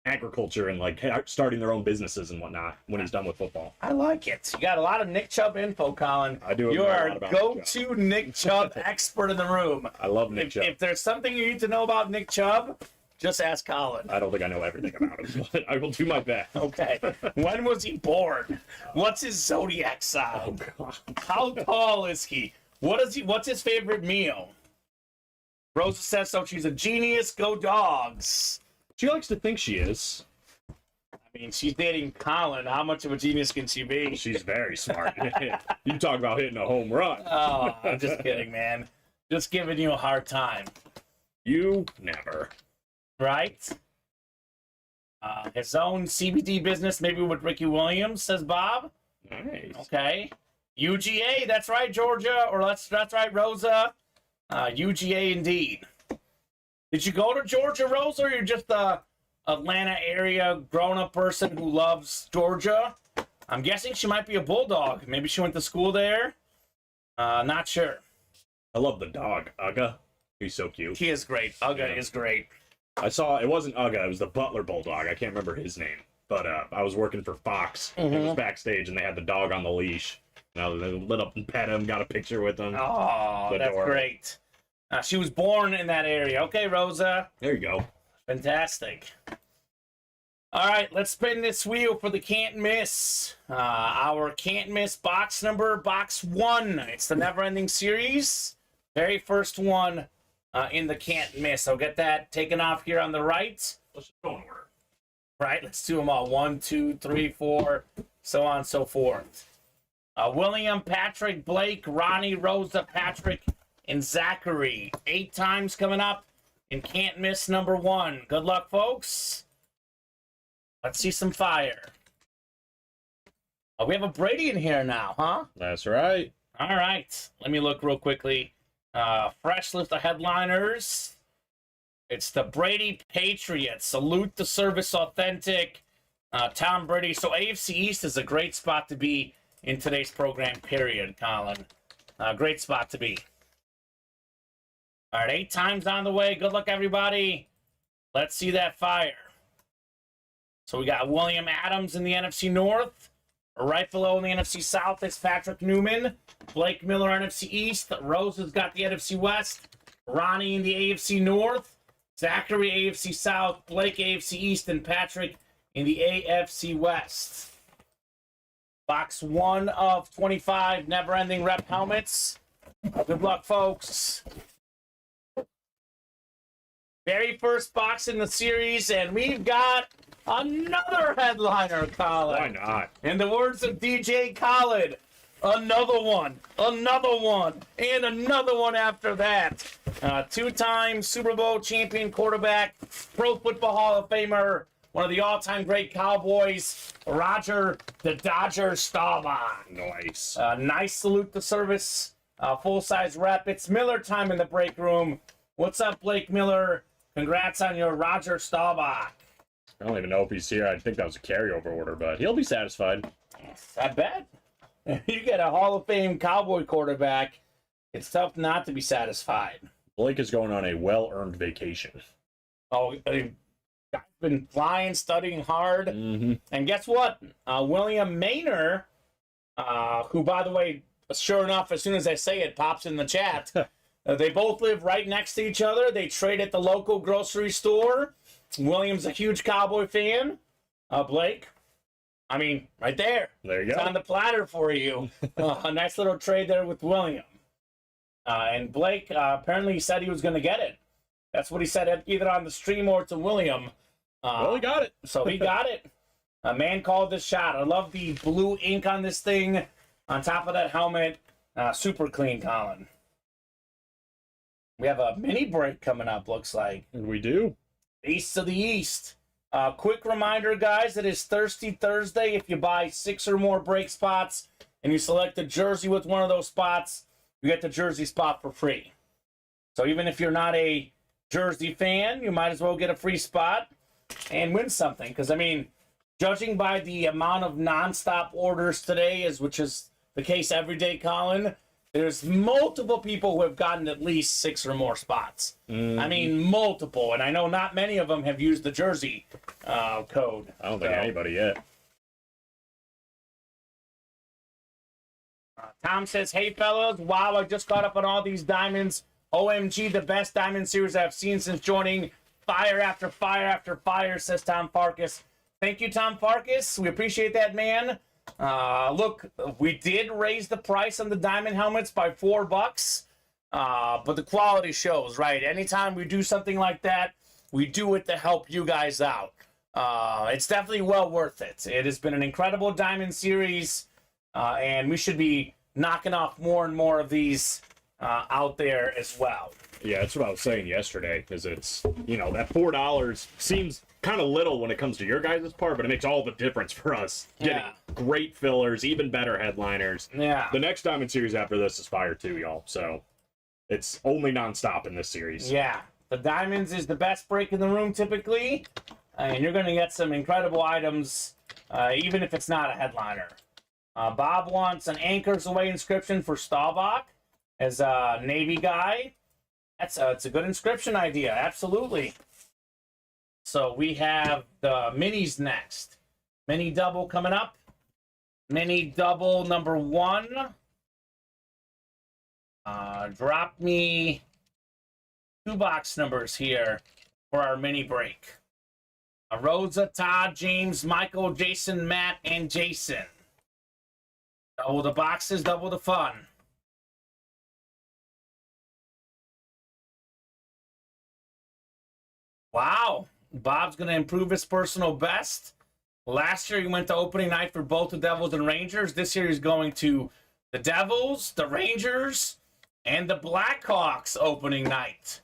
agriculture and like starting their own businesses and whatnot when he's done with football. I like it. You got a lot of Nick Chubb info, Colin. I do. You are a go-to Nick Chubb expert in the room. I love Nick Chubb. If there's something you need to know about Nick Chubb, just ask Colin. I don't think I know everything about him, but I will do my best. Okay. When was he born? What's his zodiac sign? Oh, God. How tall is he? What's his favorite meal? Rosa says so. She's a genius. Go Dogs. She likes to think she is. I mean, she's dating Colin. How much of a genius can she be? She's very smart. You talk about hitting a home run. Oh, I'm just kidding, man. Just giving you a hard time. You never. Right? His own CBD business, maybe with Ricky Williams, says Bob. Nice. Okay. UGA, that's right, Georgia, or that's right, Rosa. UGA indeed. Did you go to Georgia, Rosa, or you're just a Atlanta area grown-up person who loves Georgia? I'm guessing she might be a Bulldog. Maybe she went to school there. Not sure. I love the dog, Uga. He's so cute. He is great. Uga is great. I saw, it wasn't Uga, it was the Butler Bulldog. I can't remember his name. But I was working for Fox. It was backstage, and they had the dog on the leash. And I lit up and pet him, got a picture with him. Oh, that's great. She was born in that area. Okay, Rosa. There you go. Fantastic. All right, let's spin this wheel for the can't miss. Our can't miss box number, box 1. It's the never-ending series. Very first one in the can't miss. I'll get that taken off here on the right. Let's just go in order. Right, let's do them all. 1, 2, 3, 4, so on and so forth. William, Patrick, Blake, Ronnie, Rosa, Patrick, and Zachary. 8 times coming up in can't miss number 1. Good luck, folks. Let's see some fire. We have a Brady in here now, huh? That's right. All right. Let me look real quickly. Fresh list of headliners. It's the Brady Patriots. Salute the service, authentic. Tom Brady. So AFC East is a great spot to be in today's program, period, Colin. Great spot to be. All right, 8 times on the way. Good luck, everybody. Let's see that fire. So we got William Adams in the NFC North. Right below in the NFC South is Patrick Newman. Blake Miller, NFC East. Rose has got the NFC West. Ronnie in the AFC North. Zachary, AFC South. Blake, AFC East. And Patrick in the AFC West. Box 1 of 25 never-ending rep helmets. Good luck, folks. Very first box in the series, and we've got another headliner, Colin. Why not? In the words of DJ Khaled, another one, and another one after that. 2-time Super Bowl champion quarterback, Pro Football Hall of Famer, one of the all-time great Cowboys, Roger the Dodger Staubach. Nice. Nice salute to service, full-size rep. It's Miller time in the break room. What's up, Blake Miller? Congrats on your Roger Staubach. I don't even know if he's here. I think that was a carryover order, but he'll be satisfied. I bet. You get a Hall of Fame Cowboy quarterback, it's tough not to be satisfied. Blake is going on a well-earned vacation. Oh, I've been flying, studying hard. Mm-hmm. And guess what? William Maynor, who, by the way, sure enough, as soon as I say it, pops in the chat. They both live right next to each other. They trade at the local grocery store. William's a huge Cowboy fan. Blake, I mean, right there. There you go. It's on the platter for you. A nice little trade there with William. And Blake apparently said he was going to get it. That's what he said either on the stream or to William. Well, he got it. So he got it. A man called this shot. I love the blue ink on this thing. On top of that helmet. Super clean, Colin. We have a mini break coming up, looks like. And we do. East of the East. Quick reminder, guys, it is Thirsty Thursday. If you buy 6 or more break spots and you select a jersey with one of those spots, you get the jersey spot for free. So even if you're not a jersey fan, you might as well get a free spot and win something. Because, I mean, judging by the amount of nonstop orders today, which is the case every day, Colin, there's multiple people who have gotten at least 6 or more spots. Mm-hmm. I mean, multiple. And I know not many of them have used the jersey code. I don't think anybody yet. Tom says, hey, fellas. Wow, I just caught up on all these diamonds. OMG, the best diamond series I've seen since joining. Fire after fire after fire, says Tom Farkas. Thank you, Tom Farkas. We appreciate that, man. Look, we did raise the price on the diamond helmets by $4, but the quality shows, right? Anytime we do something like that, we do it to help you guys out. It's definitely well worth it. It has been an incredible diamond series, and we should be knocking off more and more of these out there as well. Yeah, that's what I was saying yesterday, is it's, you know, that $4 seems kind of little when it comes to your guys' part, but it makes all the difference for us. Getting great fillers, even better headliners. Yeah. The next Diamond Series after this is Fire 2, y'all. So it's only nonstop in this series. Yeah. The Diamonds is the best break in the room typically, and you're going to get some incredible items, even if it's not a headliner. Bob wants an Anchors Away inscription for Staubach as a Navy guy. It's a good inscription idea, absolutely. So we have the minis next. Mini double coming up. Mini double number 1. Drop me 2 box numbers here for our mini break. Rosa, Todd, James, Michael, Jason, Matt, and Jason. Double the boxes, double the fun. Wow. Bob's going to improve his personal best. Last year, he went to opening night for both the Devils and Rangers. This year, he's going to the Devils, the Rangers, and the Blackhawks opening night.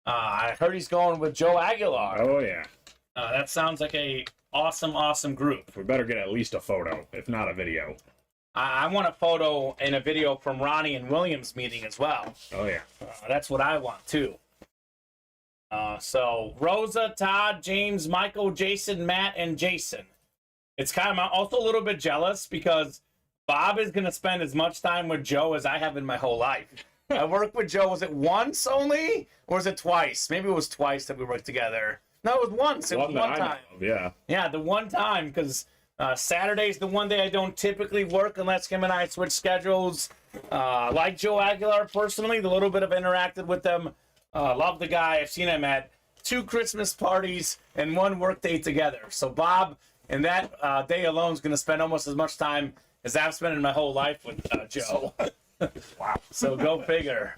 I heard he's going with Joe Aguilar. Oh, yeah. That sounds like a awesome group. We better get at least a photo, if not a video. I want a photo and a video from Ronnie and Williams meeting as well. Oh, yeah. That's what I want, too. So, Rosa, Todd, James, Michael, Jason, Matt, and Jason. It's kind of, I'm also a little bit jealous because Bob is going to spend as much time with Joe as I have in my whole life. I worked with Joe, was it once only? Or was it twice? Maybe it was twice that we worked together. No, it was once. It was one time. Yeah. Yeah, the one time, because Saturday's the one day I don't typically work unless him and I switch schedules. Like Joe Aguilar, personally, the little bit I've interacted with them. Love the guy. I've seen him at 2 Christmas parties and 1 work day together. So Bob, in that day alone, is going to spend almost as much time as I've spent in my whole life with Joe. Wow. So go figure.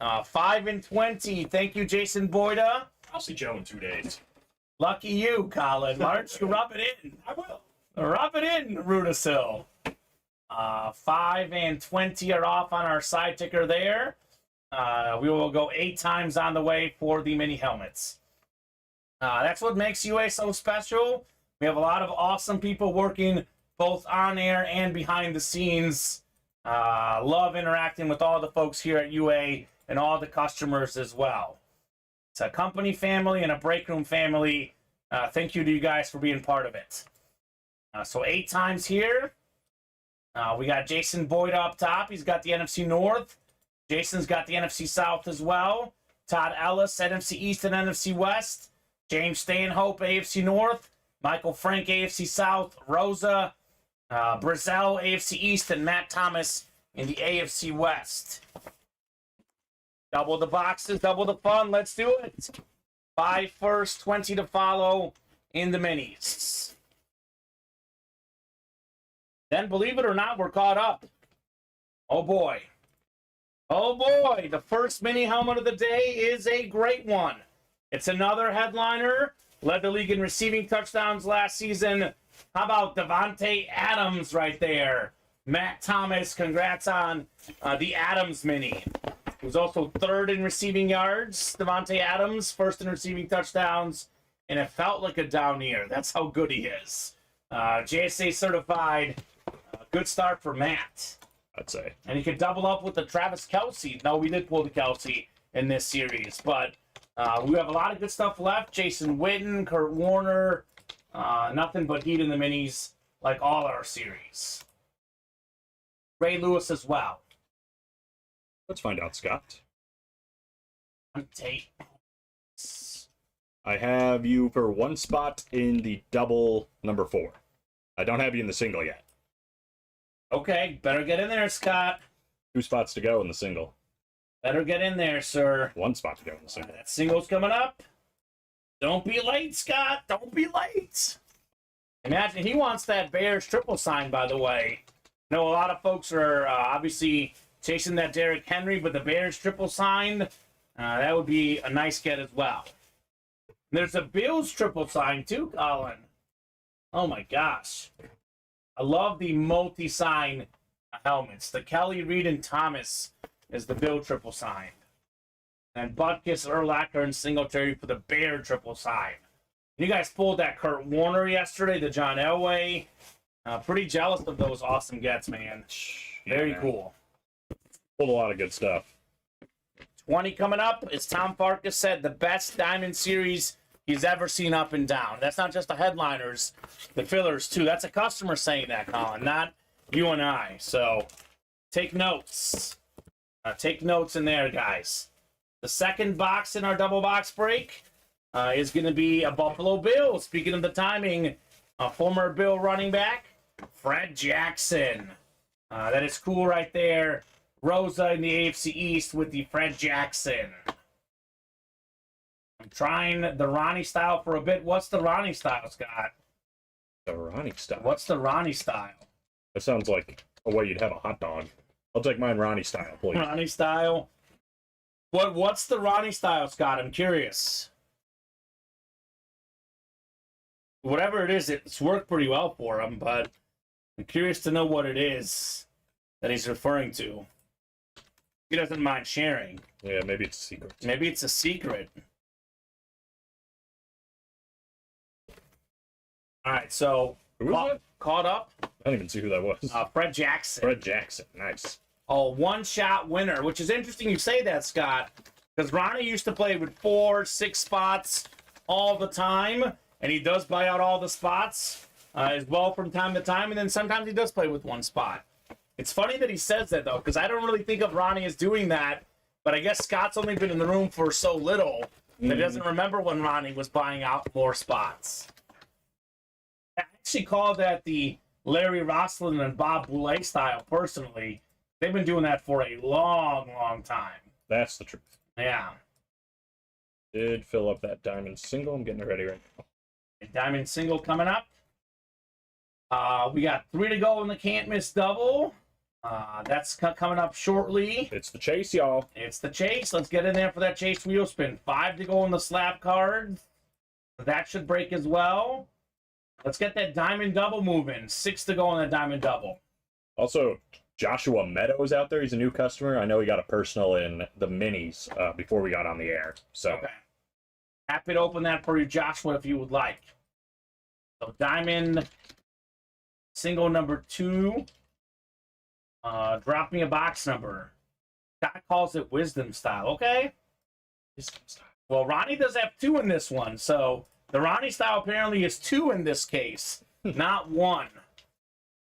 5 and 20. Thank you, Jason Boyda. I'll see Joe in 2 days. Lucky you, Colin. Why don't you rub it in? I will. Rub it in, Rudisil. 5 and 20 are off on our side ticker there. We will go 8 times on the way for the mini helmets. That's what makes UA so special. We have a lot of awesome people working both on air and behind the scenes. Love interacting with all the folks here at UA and all the customers as well. It's a company family and a break room family. Thank you to you guys for being part of it. So 8 times here. We got Jason Boyd up top. He's got the NFC North. Jason's got the NFC South as well. Todd Ellis, NFC East and NFC West. James Stanhope, AFC North. Michael Frank, AFC South. Rosa, Brazel, AFC East. And Matt Thomas in the AFC West. Double the boxes, double the fun. Let's do it. 5 first, 20 to follow in the minis. Then, believe it or not, we're caught up. Oh, boy. Oh, boy. The first mini helmet of the day is a great one. It's another headliner. Led the league in receiving touchdowns last season. How about Devontae Adams right there? Matt Thomas, congrats on the Adams mini. He was also 3rd in receiving yards. Devontae Adams, 1st in receiving touchdowns. And it felt like a down year. That's how good he is. JSA certified. Good start for Matt. I'd say. And he could double up with the Travis Kelce. No, we did pull the Kelce in this series. But we have a lot of good stuff left. Jason Witten, Kurt Warner. Nothing but heat in the minis like all our series. Ray Lewis as well. Let's find out, Scott. Tape. I have you for 1 spot in the double number 4. I don't have you in the single yet. Okay, better get in there, Scott. 2 spots to go in the single. Better get in there, sir. 1 spot to go in the single. That single's coming up. Don't be late, Scott. Don't be late. Imagine he wants that Bears triple sign, by the way. I know a lot of folks are obviously chasing that Derrick Henry, but the Bears triple sign, that would be a nice get as well. There's a Bills triple sign too, Colin. Oh my gosh. I love the multi-sign helmets. The Kelly, Reed, and Thomas is the Bill triple sign. And Butkus, Urlacher, and Singletary for the Bear triple sign. You guys pulled that Kurt Warner yesterday, the John Elway. Pretty jealous of those awesome gets, man. Very cool. Pulled a lot of good stuff. 20 coming up. As Tom Farkas said, the best Diamond Series he's ever seen up and down. That's not just the headliners, the fillers, too. That's a customer saying that, Colin, not you and I. So take notes. Take notes in there, guys. The second box in our double box break is going to be a Buffalo Bill. Speaking of the timing, a former Bill running back, Fred Jackson. That is cool right there. Rosa in the AFC East with the Fred Jackson. I'm trying the Ronnie style for a bit. What's the Ronnie style, Scott? The Ronnie style. What's the Ronnie style? That sounds like a way you'd have a hot dog. I'll take mine Ronnie style, please. Ronnie style. What's the Ronnie style, Scott? I'm curious. Whatever it is, it's worked pretty well for him, but I'm curious to know what it is that he's referring to. He doesn't mind sharing. Yeah, maybe it's a secret. Maybe it's a secret. All right, so Who was that? caught up. I don't even see who that was. Fred Jackson. Fred Jackson, nice. Oh, one-shot winner, which is interesting you say that, Scott, because Ronnie used to play with 4, 6 spots all the time, and he does buy out all the spots as well from time to time, and then sometimes he does play with 1 spot. It's funny that he says that, though, because I don't really think of Ronnie as doing that, but I guess Scott's only been in the room for so little that he doesn't remember when Ronnie was buying out more spots. I actually call that the Larry Roslin and Bob Boulay style, personally. They've been doing that for a long, long time. That's the truth. Yeah. Did fill up that diamond single. I'm getting it ready right now. Diamond single coming up. We got 3 to go in the can't miss double. That's coming up shortly. It's the chase, y'all. It's the chase. Let's get in there for that chase wheel spin. 5 to go in the slap card. That should break as well. Let's get that diamond double moving. 6 to go on that diamond double. Also, Joshua Meadows out there. He's a new customer. I know he got a personal in the minis before we got on the air. So Okay. Happy to open that for you, Joshua, if you would like. So diamond single number 2. Drop me a box number. Scott calls it wisdom style. Okay. Wisdom style. Well, Ronnie does have 2 in this one, so the Ronnie style apparently is 2 in this case, not 1.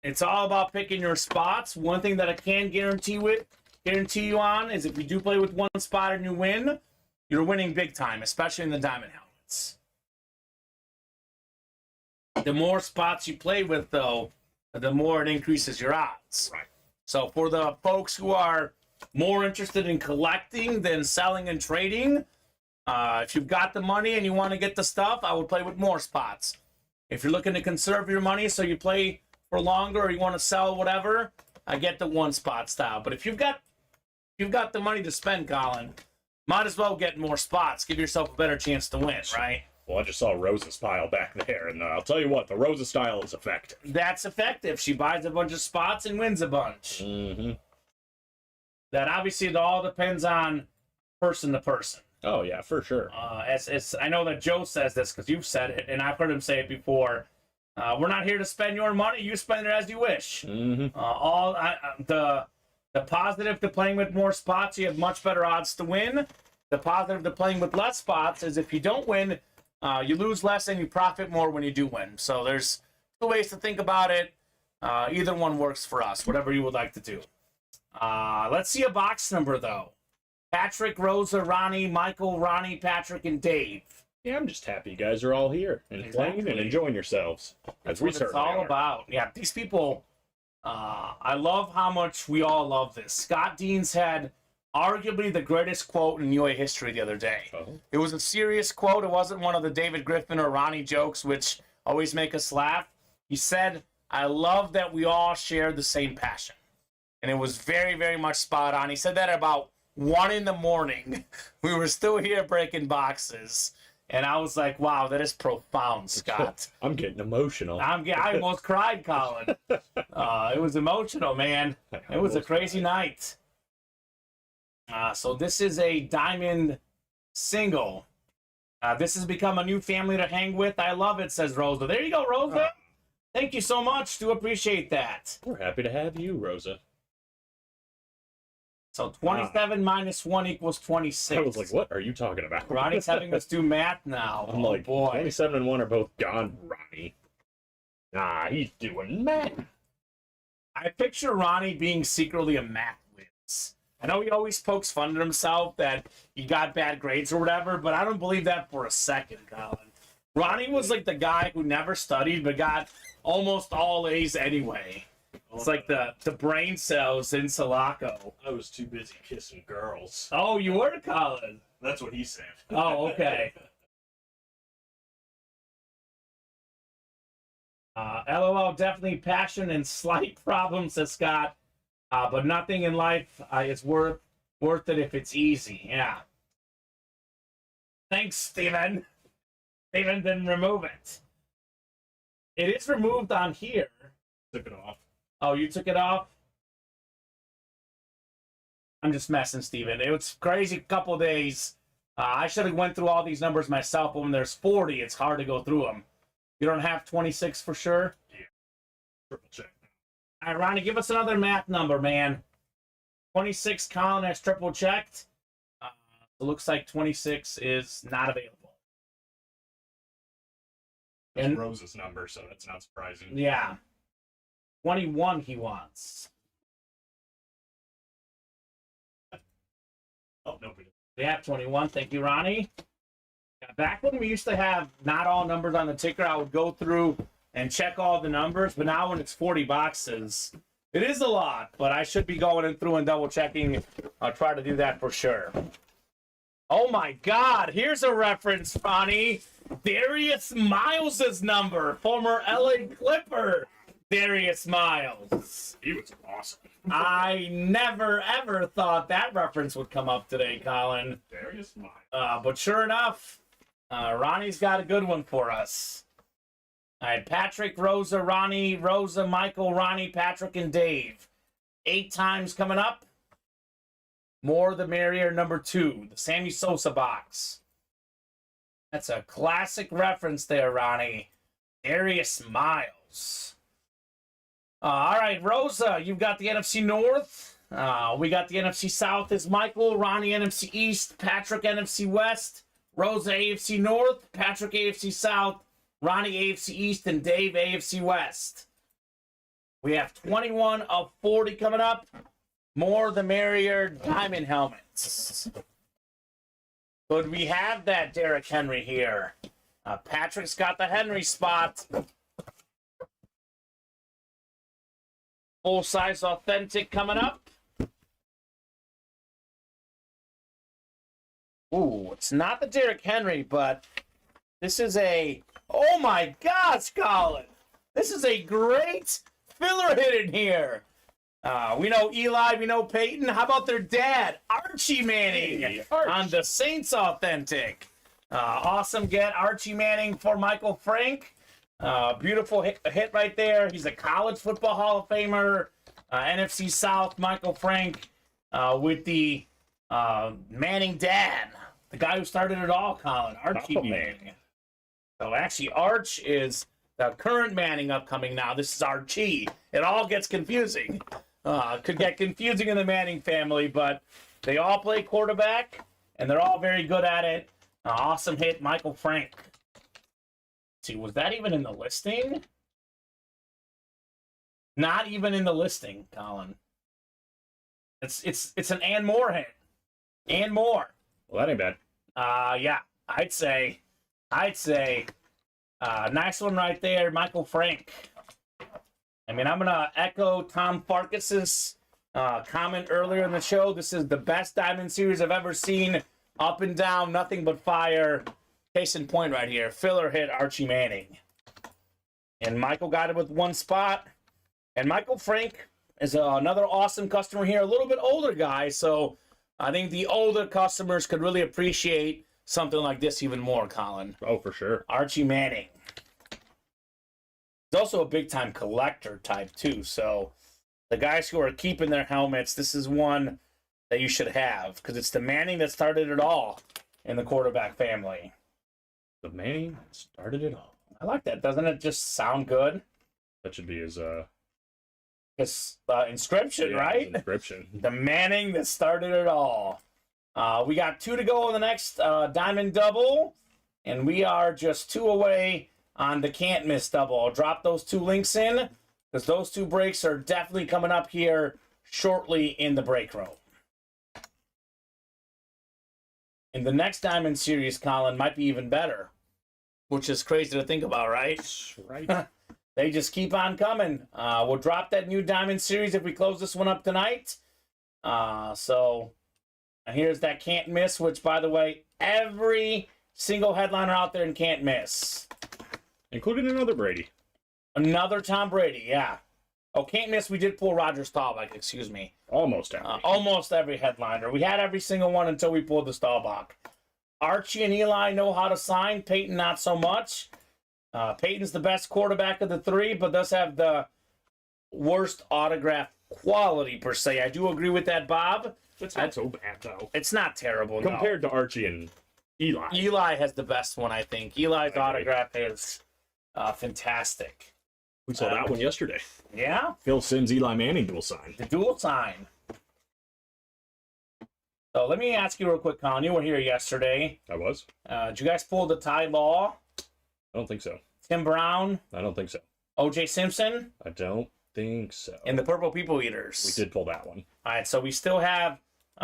It's all about picking your spots. One thing that I can guarantee you on is if you do play with 1 spot and you win, you're winning big time, especially in the diamond helmets. The more spots you play with, though, the more it increases your odds. Right. So for the folks who are more interested in collecting than selling and trading, if you've got the money and you want to get the stuff, I would play with more spots. If you're looking to conserve your money so you play for longer or you want to sell whatever, I get the 1 spot style. But if you've got the money to spend, Colin, might as well get more spots. Give yourself a better chance to win, right? Well, I just saw Rosa's pile back there, and I'll tell you what, the Rosa style is effective. That's effective. She buys a bunch of spots and wins a bunch. Mm-hmm. That obviously it all depends on person to person. Oh, yeah, for sure. I know that Joe says this because you've said it, and I've heard him say it before. We're not here to spend your money. You spend it as you wish. Mm-hmm. The positive to playing with more spots, you have much better odds to win. The positive to playing with less spots is if you don't win, you lose less and you profit more when you do win. So there's 2 ways to think about it. Either one works for us, whatever you would like to do. Let's see a box number, though. Patrick, Rosa, Ronnie, Michael, Ronnie, Patrick, and Dave. Yeah, I'm just happy you guys are all here and playing and enjoying yourselves. That's what it's all about. Yeah, these people, I love how much we all love this. Scott Deans had arguably the greatest quote in UA history the other day. Oh. It was a serious quote. It wasn't one of the David Griffin or Ronnie jokes, which always make us laugh. He said, "I love that we all share the same passion." And it was very, very much spot on. He said that at about 1 a.m. We were still here breaking boxes. And I was like, wow, that is profound, Scott. I'm getting emotional. I almost cried, Colin. It was emotional, man. It was a crazy night. So this is a diamond single. This has become a new family to hang with. I love it, says Rosa. There you go, Rosa. Thank you so much. Do appreciate that. We're happy to have you, Rosa. So 27 minus 1 equals 26. I was like, what are you talking about? Ronnie's having us do math now. I'm like, boy. 27 and 1 are both gone, Ronnie. Nah, he's doing math. I picture Ronnie being secretly a math whiz. I know he always pokes fun at himself that he got bad grades or whatever, but I don't believe that for a second, Colin. Ronnie was like the guy who never studied but got almost all A's anyway. It's like the brain cells in Sulaco. I was too busy kissing girls. Oh, you were, Colin? That's what he said. Oh, okay. LOL, definitely passion and slight problems, says Scott. But nothing in life is worth it if it's easy. Yeah. Thanks, Steven. Steven didn't remove it. It is removed on here. Took it off. Oh, you took it off? I'm just messing, Steven. It was crazy couple days. I should have went through all these numbers myself, but when there's 40, it's hard to go through them. You don't have 26 for sure? Yeah. Triple check. All right, Ronnie, give us another math number, man. 26, Colin has triple checked. It looks like 26 is not available. It's Rose's number, so that's not surprising. Yeah. 21 he wants. Oh, nobody. We have 21. Thank you, Ronnie. Yeah, back when we used to have not all numbers on the ticker, I would go through and check all the numbers, but now when it's 40 boxes, it is a lot, but I should be going in through and double checking. I'll try to do that for sure. Oh my God, here's a reference, Ronnie. Darius Miles' number, former LA Clipper. Darius Miles. He was awesome. I never, ever thought that reference would come up today, Colin. Darius Miles. But sure enough, Ronnie's got a good one for us. All right, Patrick, Rosa, Ronnie, Rosa, Michael, Ronnie, Patrick, and Dave. 8 times coming up. More the merrier, number 2, the Sammy Sosa box. That's a classic reference there, Ronnie. Darius Miles. All right, Rosa, you've got the NFC North. We got the NFC South is Michael, Ronnie NFC East, Patrick NFC West, Rosa AFC North, Patrick AFC South, Ronnie AFC East, and Dave AFC West. We have 21 of 40 coming up. More the merrier diamond helmets. Could we have that Derrick Henry here? Patrick's got the Henry spot. Full-size authentic coming up. Ooh, it's not the Derrick Henry, but this is a... Oh my gosh, Colin! This is a great filler hit in here. We know Eli, we know Peyton. How about their dad, Archie Manning, Hey, Arch. on the Saints authentic? Awesome get, Archie Manning for Michael Frank. Beautiful hit right there. He's a college football Hall of Famer. NFC South, Michael Frank with the Manning dad, the guy who started it all, Colin, Archie Manning. So actually, Arch is the current Manning upcoming now. This is Archie. It all gets confusing. Could get confusing in the Manning family, but they all play quarterback, and they're all very good at it. Awesome hit, Michael Frank. Let's see, was that even in the listing? Not even in the listing, Colin. It's an and more hit. And more. Well, that ain't bad. Yeah, I'd say, nice one right there, Michael Frank. I mean, I'm gonna echo Tom Farkas's comment earlier in the show. This is the best Diamond Series I've ever seen. Up and down, nothing but fire. Case in point right here, filler hit Archie Manning. And Michael got it with one spot. And Michael Frank is another awesome customer here, a little bit older guy, so I think the older customers could really appreciate something like this even more, Colin. Oh, for sure. Archie Manning. He's also a big-time collector type, too, so the guys who are keeping their helmets, this is one that you should have, because it's the Manning that started it all in the quarterback family. The Manning started it all. I like that. Doesn't it just sound good? That should be his Inscription, right? his inscription. The Manning that started it all. We got 2 to go in the next Diamond Double, and we are just 2 away on the Can't Miss Double. I'll drop those 2 links in, because those 2 breaks are definitely coming up here shortly in the break room. And the next Diamond Series, Colin, might be even better, which is crazy to think about, right? That's right. They just keep on coming. We'll drop that new Diamond Series if we close this one up tonight. So here's that Can't Miss, which, by the way, every single headliner out there in Can't Miss. Including another Brady. Another Tom Brady, yeah. Oh, Can't Miss, we did pull Roger Staubach, excuse me. Almost every. Almost every headliner. We had every single one until we pulled the Staubach. Archie and Eli know how to sign. Peyton, not so much. Peyton's the best quarterback of the 3, but does have the worst autograph quality, per se. I do agree with that, Bob. It's not so bad, though. It's not terrible, Compared to Archie and Eli. Eli has the best one, I think. Eli's autograph is fantastic. We saw that one yesterday. Yeah? Phil Simms, Eli Manning dual sign. The dual sign. So let me ask you real quick, Colin. You were here yesterday. I was. Did you guys pull the Ty Law? I don't think so. Tim Brown? I don't think so. O.J. Simpson? I don't think so. And the Purple People Eaters. We did pull that one. All right, so we still have,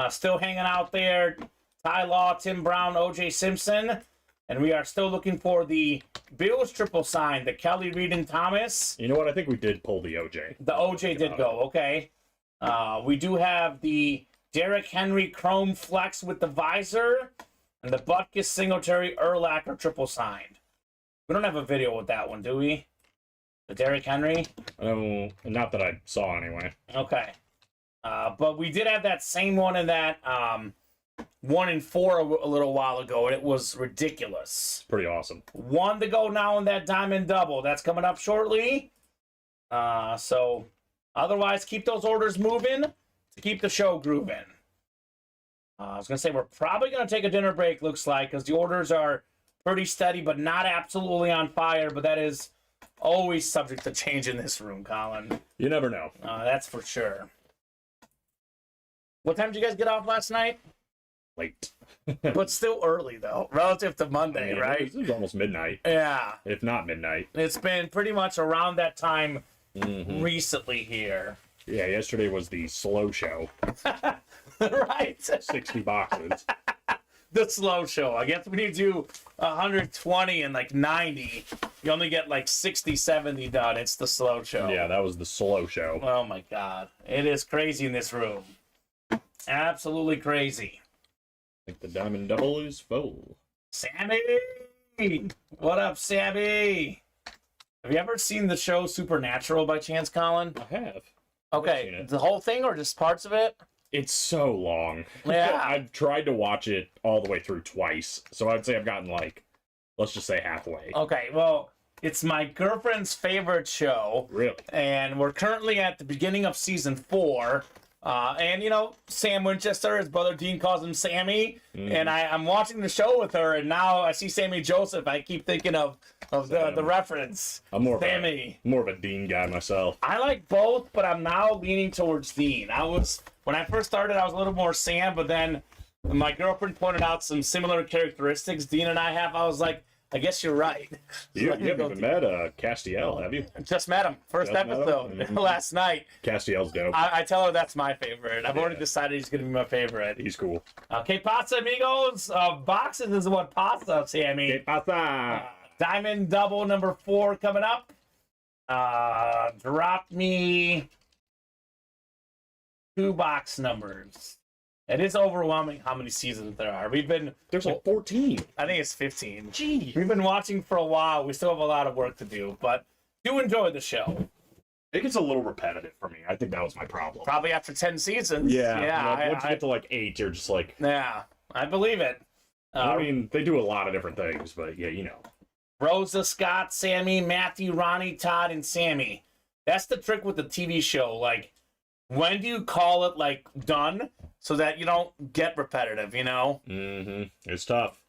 still hanging out there, Ty Law, Tim Brown, O.J. Simpson. And we are still looking for the Bills triple sign, the Kelly, Reed, and Thomas. You know what? I think we did pull the OJ. The O.J. did go, okay. We do have the Derrick Henry Chrome Flex with the visor. And the Butkus Singletary Urlacher triple signed. We don't have a video with that one, do we? The Derrick Henry? Not that I saw anyway. Okay. But we did have that same one in that 1 and 4 a little while ago, and it was ridiculous. Pretty awesome. 1 to go now in that Diamond Double. That's coming up shortly. So otherwise, keep those orders moving to keep the show grooving. I was going to say, we're probably going to take a dinner break, looks like, because the orders are pretty steady, but not absolutely on fire. But that is always subject to change in this room, Colin. You never know. That's for sure. What time did you guys get off last night? Late. But still early, though, relative to Monday, right? It was almost midnight. Yeah. If not midnight. It's been pretty much around that time recently here. Yeah, yesterday was the slow show. Right. 60 boxes. The slow show. I guess when you do 120 and like 90, you only get like 60, 70 done. It's the slow show. Yeah, that was the slow show. Oh, my God. It is crazy in this room. Absolutely crazy. I think the Diamond Double is full. Sammy! What up, Sammy? Have you ever seen the show Supernatural by chance, Colin? I have. Okay, the whole thing or just parts of it? It's so long. Yeah. I've tried to watch it all the way through twice. So I'd say I've gotten like, let's just say halfway. Okay, well, it's my girlfriend's favorite show. Really? And we're currently at the beginning of season 4. And, you know, Sam Winchester, his brother Dean calls him Sammy. And I'm watching the show with her, and now I see Sammy Joseph. I keep thinking of the reference. I'm more Sammy. Of a Dean guy myself. I like both, but I'm now leaning towards Dean. When I first started, I was a little more Sam, but then my girlfriend pointed out some similar characteristics Dean and I have. I was like, I guess you're right. You haven't even met Castiel, have you? Just met him. First episode last night. Castiel's dope. I tell her that's my favorite. I've already decided he's going to be my favorite. He's cool. Okay, pasa, amigos. Boxes is what pasa, Sammy. Que pasa? Diamond Double number 4 coming up. Drop me 2 box numbers. It is overwhelming how many seasons there are. There's like 14. I think it's 15. Gee. We've been watching for a while. We still have a lot of work to do, but do enjoy the show. It gets a little repetitive for me. I think that was my problem. Probably after 10 seasons. Yeah. Once you get to like 8, you're just like... Yeah, I believe it. I mean, they do a lot of different things, but yeah, you know. Rosa, Scott, Sammy, Matthew, Ronnie, Todd, and Sammy. That's the trick with the TV show. Like, when do you call it, like, done? so that you don't get repetitive, you know? It's tough.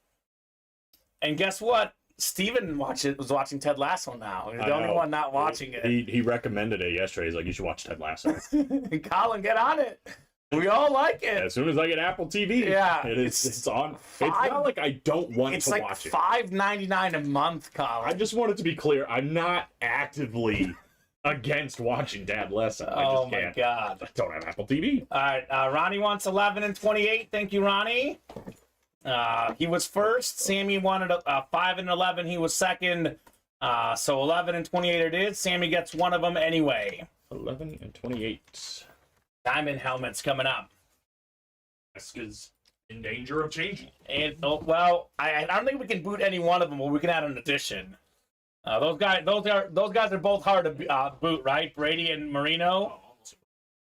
And guess what? Steven was watching Ted Lasso now. He's the only one not watching it. He recommended it yesterday. He's like, you should watch Ted Lasso. Colin, get on it. We all like it. As soon as I get Apple TV, yeah, it's on. It's not like I don't want to watch it. It's like $5.99 a month, Colin. I just wanted to be clear. I'm not actively against watching Ted Lasso. I just can't. My God. I don't have Apple TV. All right, Ronnie wants 11 and 28. Thank you, Ronnie. He was first. Sammy wanted 5 and 11. He was second. So 11 and 28 it is. Sammy gets one of them anyway. 11 and 28. Diamond helmets coming up. Desk is in danger of changing. And well, I don't think we can boot any one of them, but we can add an addition. Those guys are both hard to boot, right? Brady and Marino.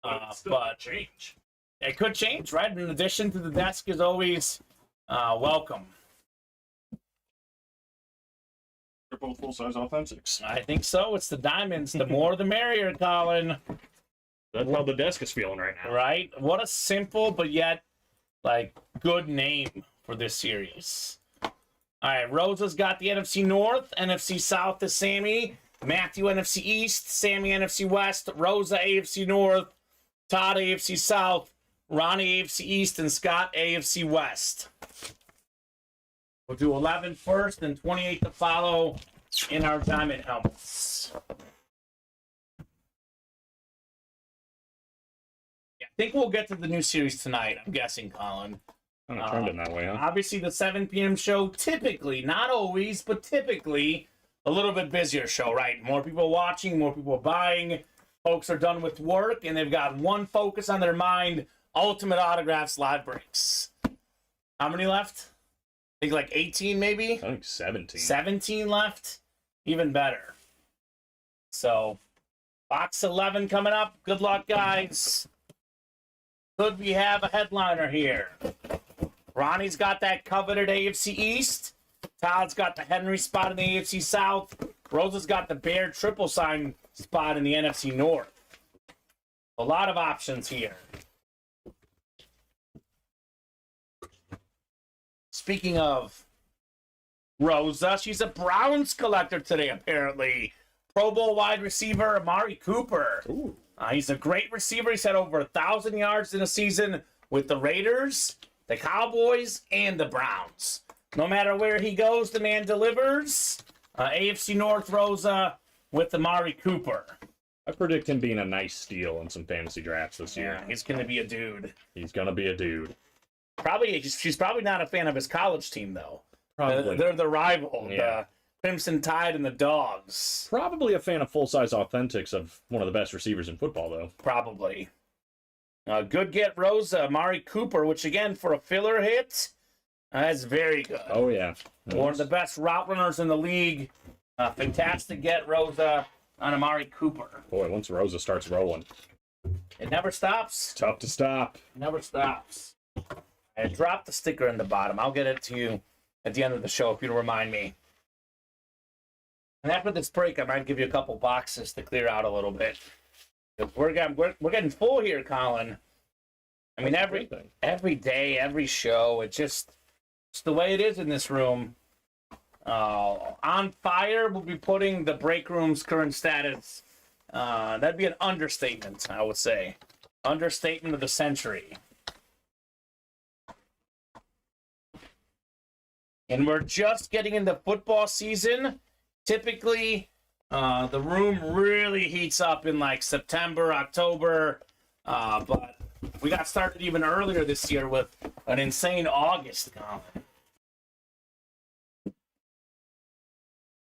But change. It could change, right? An addition to the desk is always welcome. They're both full-size authentics. I think so. It's the diamonds. The more the merrier, Colin. That's how the desk is feeling right now. Right? What a simple but yet good name for this series. All right, Rosa's got the NFC North, NFC South is Sammy, Matthew NFC East, Sammy NFC West, Rosa AFC North, Todd AFC South, Ronnie AFC East, and Scott AFC West. We'll do 11 first and 28 to follow in our diamond helmets. I think we'll get to the new series tonight, I'm guessing, Colin. Kind of trending that way, huh? Obviously, the 7 p.m. show, typically, not always, but typically, a little bit busier show, right? More people watching, more people buying. Folks are done with work, and they've got one focus on their mind, Ultimate Autographs live breaks. How many left? I think like 18, maybe? I think 17. 17 left? Even better. So, box 11 coming up. Good luck, guys. Could we have a headliner here? Ronnie's got that coveted AFC East. Todd's got the Henry spot in the AFC South. Rosa's got the Bear triple sign spot in the NFC North. A lot of options here. Speaking of Rosa, she's a Browns collector today, apparently. Pro Bowl wide receiver Amari Cooper. Ooh. He's a great receiver. He's had over 1,000 yards in a season with the Raiders, the Cowboys, and the Browns. No matter where he goes, the man delivers. AFC North Rosa with Amari Cooper. I predict him being a nice steal in some fantasy drafts this year. Yeah, he's going to be a dude. He's going to be a dude. She's probably not a fan of his college team, though. Probably. They're the rival, Yeah. the Crimson Tide and the Dogs. Probably a fan of full-size authentics of one of the best receivers in football, though. Probably. Good get, Rosa. Amari Cooper, which, again, for a filler hit, that's very good. Oh, yeah. One of the best route runners in the league. Fantastic get, Rosa, on Amari Cooper. Boy, once Rosa starts rolling, It never stops. tough to stop. Never stops. I dropped the sticker in the bottom. I'll get it to you at the end of the show if you'll remind me. And after this break, I might give you a couple boxes to clear out a little bit. We're getting full here, Colin. I mean, every day, every show, it's the way it is in this room. On fire, we'll be putting the break room's current status. That'd be an understatement, I would say. Understatement of the century. And we're just getting into football season. Typically, the room really heats up in like September, October, but we got started even earlier this year with an insane August.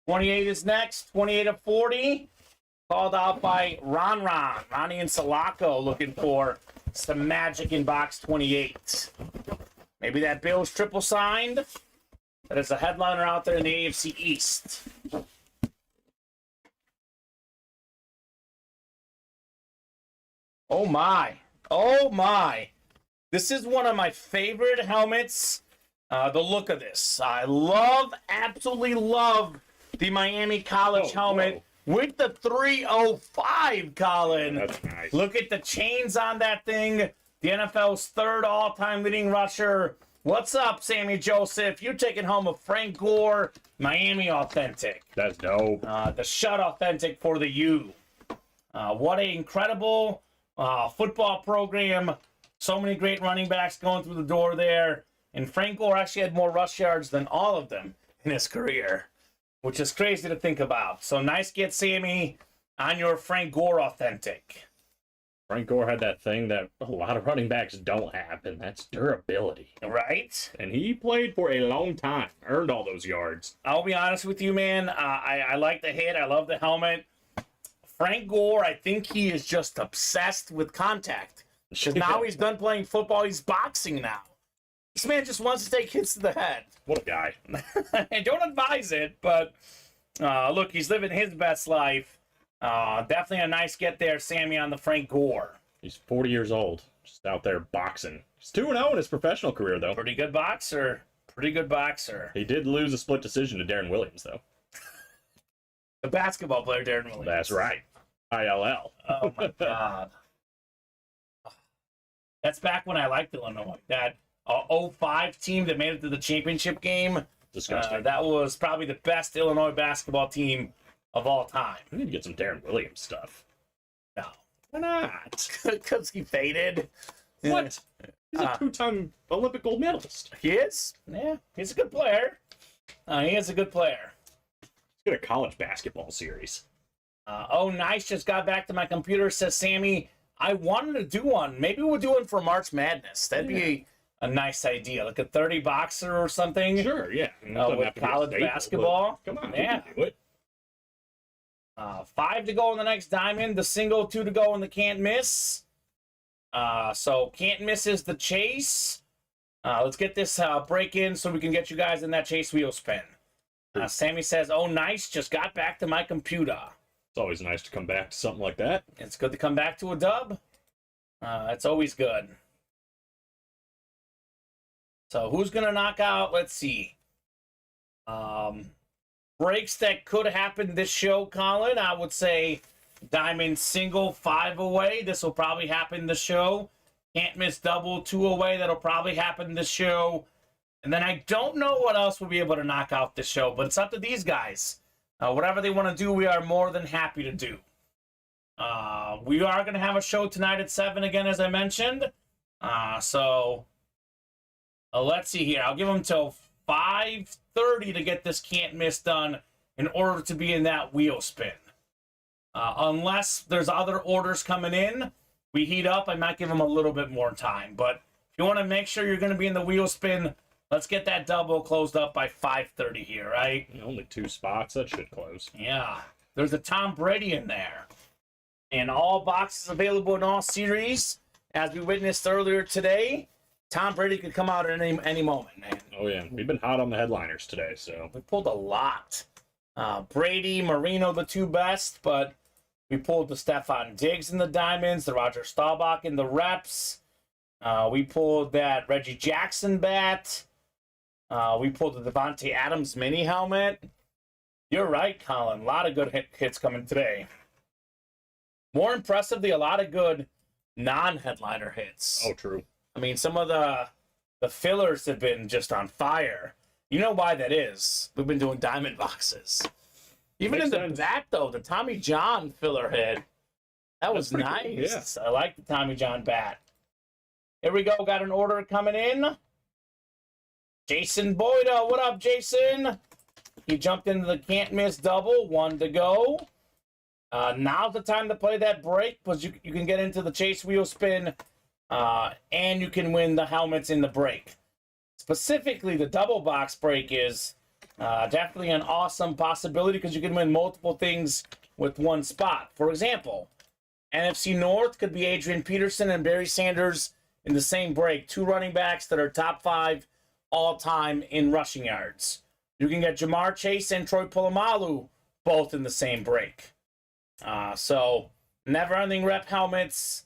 28 is next, 28 of 40, called out by Ronnie and Sulaco, looking for some magic in box 28. Maybe that Bills triple signed. That is a headliner out there in the AFC East. Oh my. Oh my. This is one of my favorite helmets. The look of this. I absolutely love the Miami College helmet with the 305, Colin. That's nice. Look at the chains on that thing. the NFL's third all-time leading rusher. What's up, Sammy Joseph? You're taking home a Frank Gore Miami Authentic. That's dope. The Shut Authentic for the U. What an incredible football program. So many great running backs going through the door there. And Frank Gore actually had more rush yards than all of them in his career, which is crazy to think about. So nice get, Sammy, on your Frank Gore Authentic. Frank Gore had that thing that a lot of running backs don't have, and that's durability. Right? And he played for a long time, earned all those yards. I'll be honest with you, man. I like the hit. I love the helmet. Frank Gore, I think he is just obsessed with contact. Because now he's done playing football. He's boxing now. This man just wants to take hits to the head. What a guy. I don't advise it, but look, he's living his best life. Definitely a nice get there, Sammy, on the Frank Gore. He's 40 years old, just out there boxing. He's 2-0 in his professional career, though. Pretty good boxer. Pretty good boxer. He did lose a split decision to Darren Williams, though. The basketball player, Darren Williams. That's right. ILL. Oh, my God. That's back when I liked Illinois. That 05 team that made it to the championship game. Disgusting. That was probably the best Illinois basketball team of all time. We need to get some Darren Williams stuff. No. Why not? Because he faded. What? He's a two-time Olympic gold medalist. He is? Yeah. He's a good player. He is a good player. Let's get a college basketball series. Oh, nice. Just got back to my computer, says Sammy. I wanted to do one. Maybe we'll do one for March Madness. That'd be a nice idea. Like a 30 boxer or something. Sure, yeah. With college basketball. Come on, yeah. we can do it. 5 to go in the next diamond. The single, 2 to go in the can't miss. So can't miss is the chase. Let's get this break in so we can get you guys in that chase wheel spin. Sammy says, oh, nice. Just got back to my computer. It's always nice to come back to something like that. It's good to come back to a dub. It's always good. So who's going to knock out? Let's see. Breaks that could happen this show, Colin. I would say diamond single, 5 away. This will probably happen this show. Can't miss double, 2 away. That'll probably happen this show. And then I don't know what else we'll be able to knock out this show, but it's up to these guys. Whatever they want to do, we are more than happy to do. We are going to have a show tonight at 7 again, as I mentioned. So let's see here. I'll give them till 5:30 to get this can't miss done in order to be in that wheel spin. Unless there's other orders coming in, we heat up, I might give them a little bit more time. But if you want to make sure you're going to be in the wheel spin, let's get that double closed up by 5:30 here, right? Only 2 spots. That should close. Yeah. There's a Tom Brady in there. And all boxes available in all series. As we witnessed earlier today, Tom Brady could come out at any moment, man. Oh, yeah. We've been hot on the headliners today, so. We pulled a lot. Brady, Marino, the 2 best, but we pulled the Stephon Diggs in the diamonds, the Roger Staubach in the reps. We pulled that Reggie Jackson bat. We pulled the Devontae Adams mini helmet. You're right, Colin. A lot of good hits coming today. More impressively, a lot of good non-headliner hits. Oh, true. I mean, some of the fillers have been just on fire. You know why that is. We've been doing diamond boxes. Even in the back, though, the Tommy John filler hit, that was nice. Cool. Yeah. I like the Tommy John bat. Here we go. Got an order coming in. Jason Boyda. What up, Jason? He jumped into the can't miss double. 1 to go. Now's the time to play that break because you can get into the chase wheel spin and you can win the helmets in the break. Specifically, the double box break is definitely an awesome possibility because you can win multiple things with one spot. For example, NFC North could be Adrian Peterson and Barry Sanders in the same break. 2 running backs that are top 5 all-time in rushing yards. You can get Jamar Chase and Troy Polamalu both in the same break. So, never-ending rep helmets,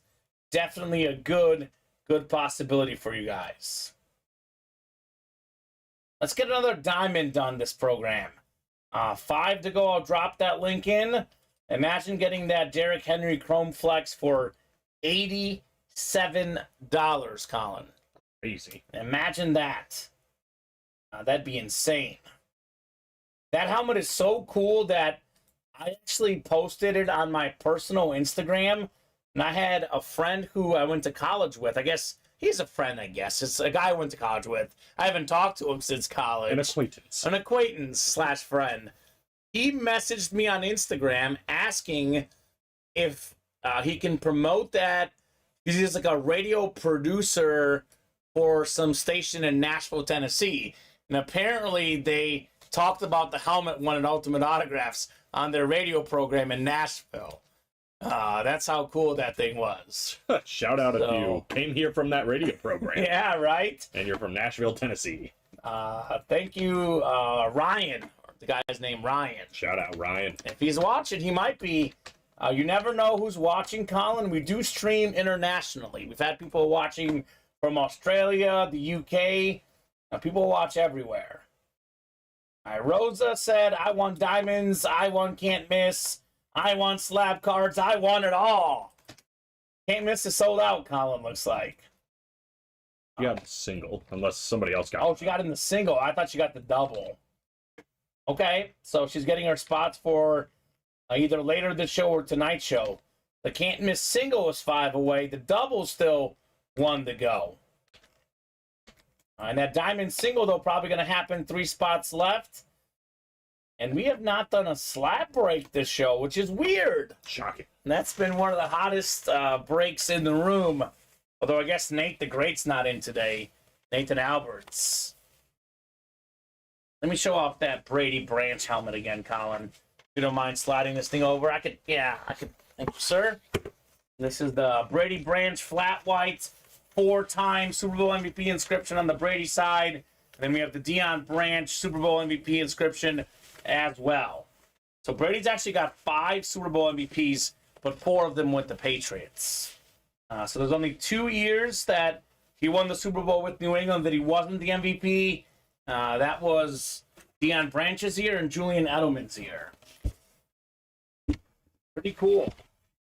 definitely a good possibility for you guys. Let's get another diamond done this program. 5 to go. I'll drop that link in. Imagine getting that Derrick Henry Chrome Flex for $80 Colin. Crazy. Imagine that. That'd be insane. That helmet is so cool that I actually posted it on my personal Instagram, and I had a friend who I went to college with. I guess he's a friend, I guess. It's a guy I went to college with. I haven't talked to him since college. An acquaintance / friend. He messaged me on Instagram asking if he can promote that. He's like a radio producer for some station in Nashville, Tennessee. And apparently they talked about the helmet won at Ultimate Autographs on their radio program in Nashville. That's how cool that thing was. Shout out if you came here from that radio program. Yeah, right? And you're from Nashville, Tennessee. Thank you, Ryan. The guy's name Ryan. Shout out Ryan. If he's watching, he might be. You never know who's watching, Colin. We do stream internationally. We've had people watching from Australia, the UK. People watch everywhere. All right, Rosa said, I want diamonds. I want can't miss. I want slab cards. I want it all. Can't miss is sold out, Colin, looks like. You got the single, unless somebody else got it. Oh, she got in the single. I thought she got the double. Okay, so she's getting her spots for either later this show or tonight's show. The can't miss single is 5 away. The double's still 1 to go. And that diamond single, though, probably going to happen 3 spots left. And we have not done a slab break this show, which is weird. Shocking. And that's been one of the hottest breaks in the room. Although I guess Nate the Great's not in today. Nathan Alberts. Let me show off that Brady Branch helmet again, Colin. If you don't mind sliding this thing over. I could. Thank you, sir. This is the Brady Branch flat white 4-time Super Bowl MVP inscription on the Brady side. And then we have the Deion Branch Super Bowl MVP inscription as well. So Brady's actually got 5 Super Bowl MVPs, but 4 of them with the Patriots. So there's only 2 years that he won the Super Bowl with New England that he wasn't the MVP. That was Deion Branch's year and Julian Edelman's year. Pretty cool.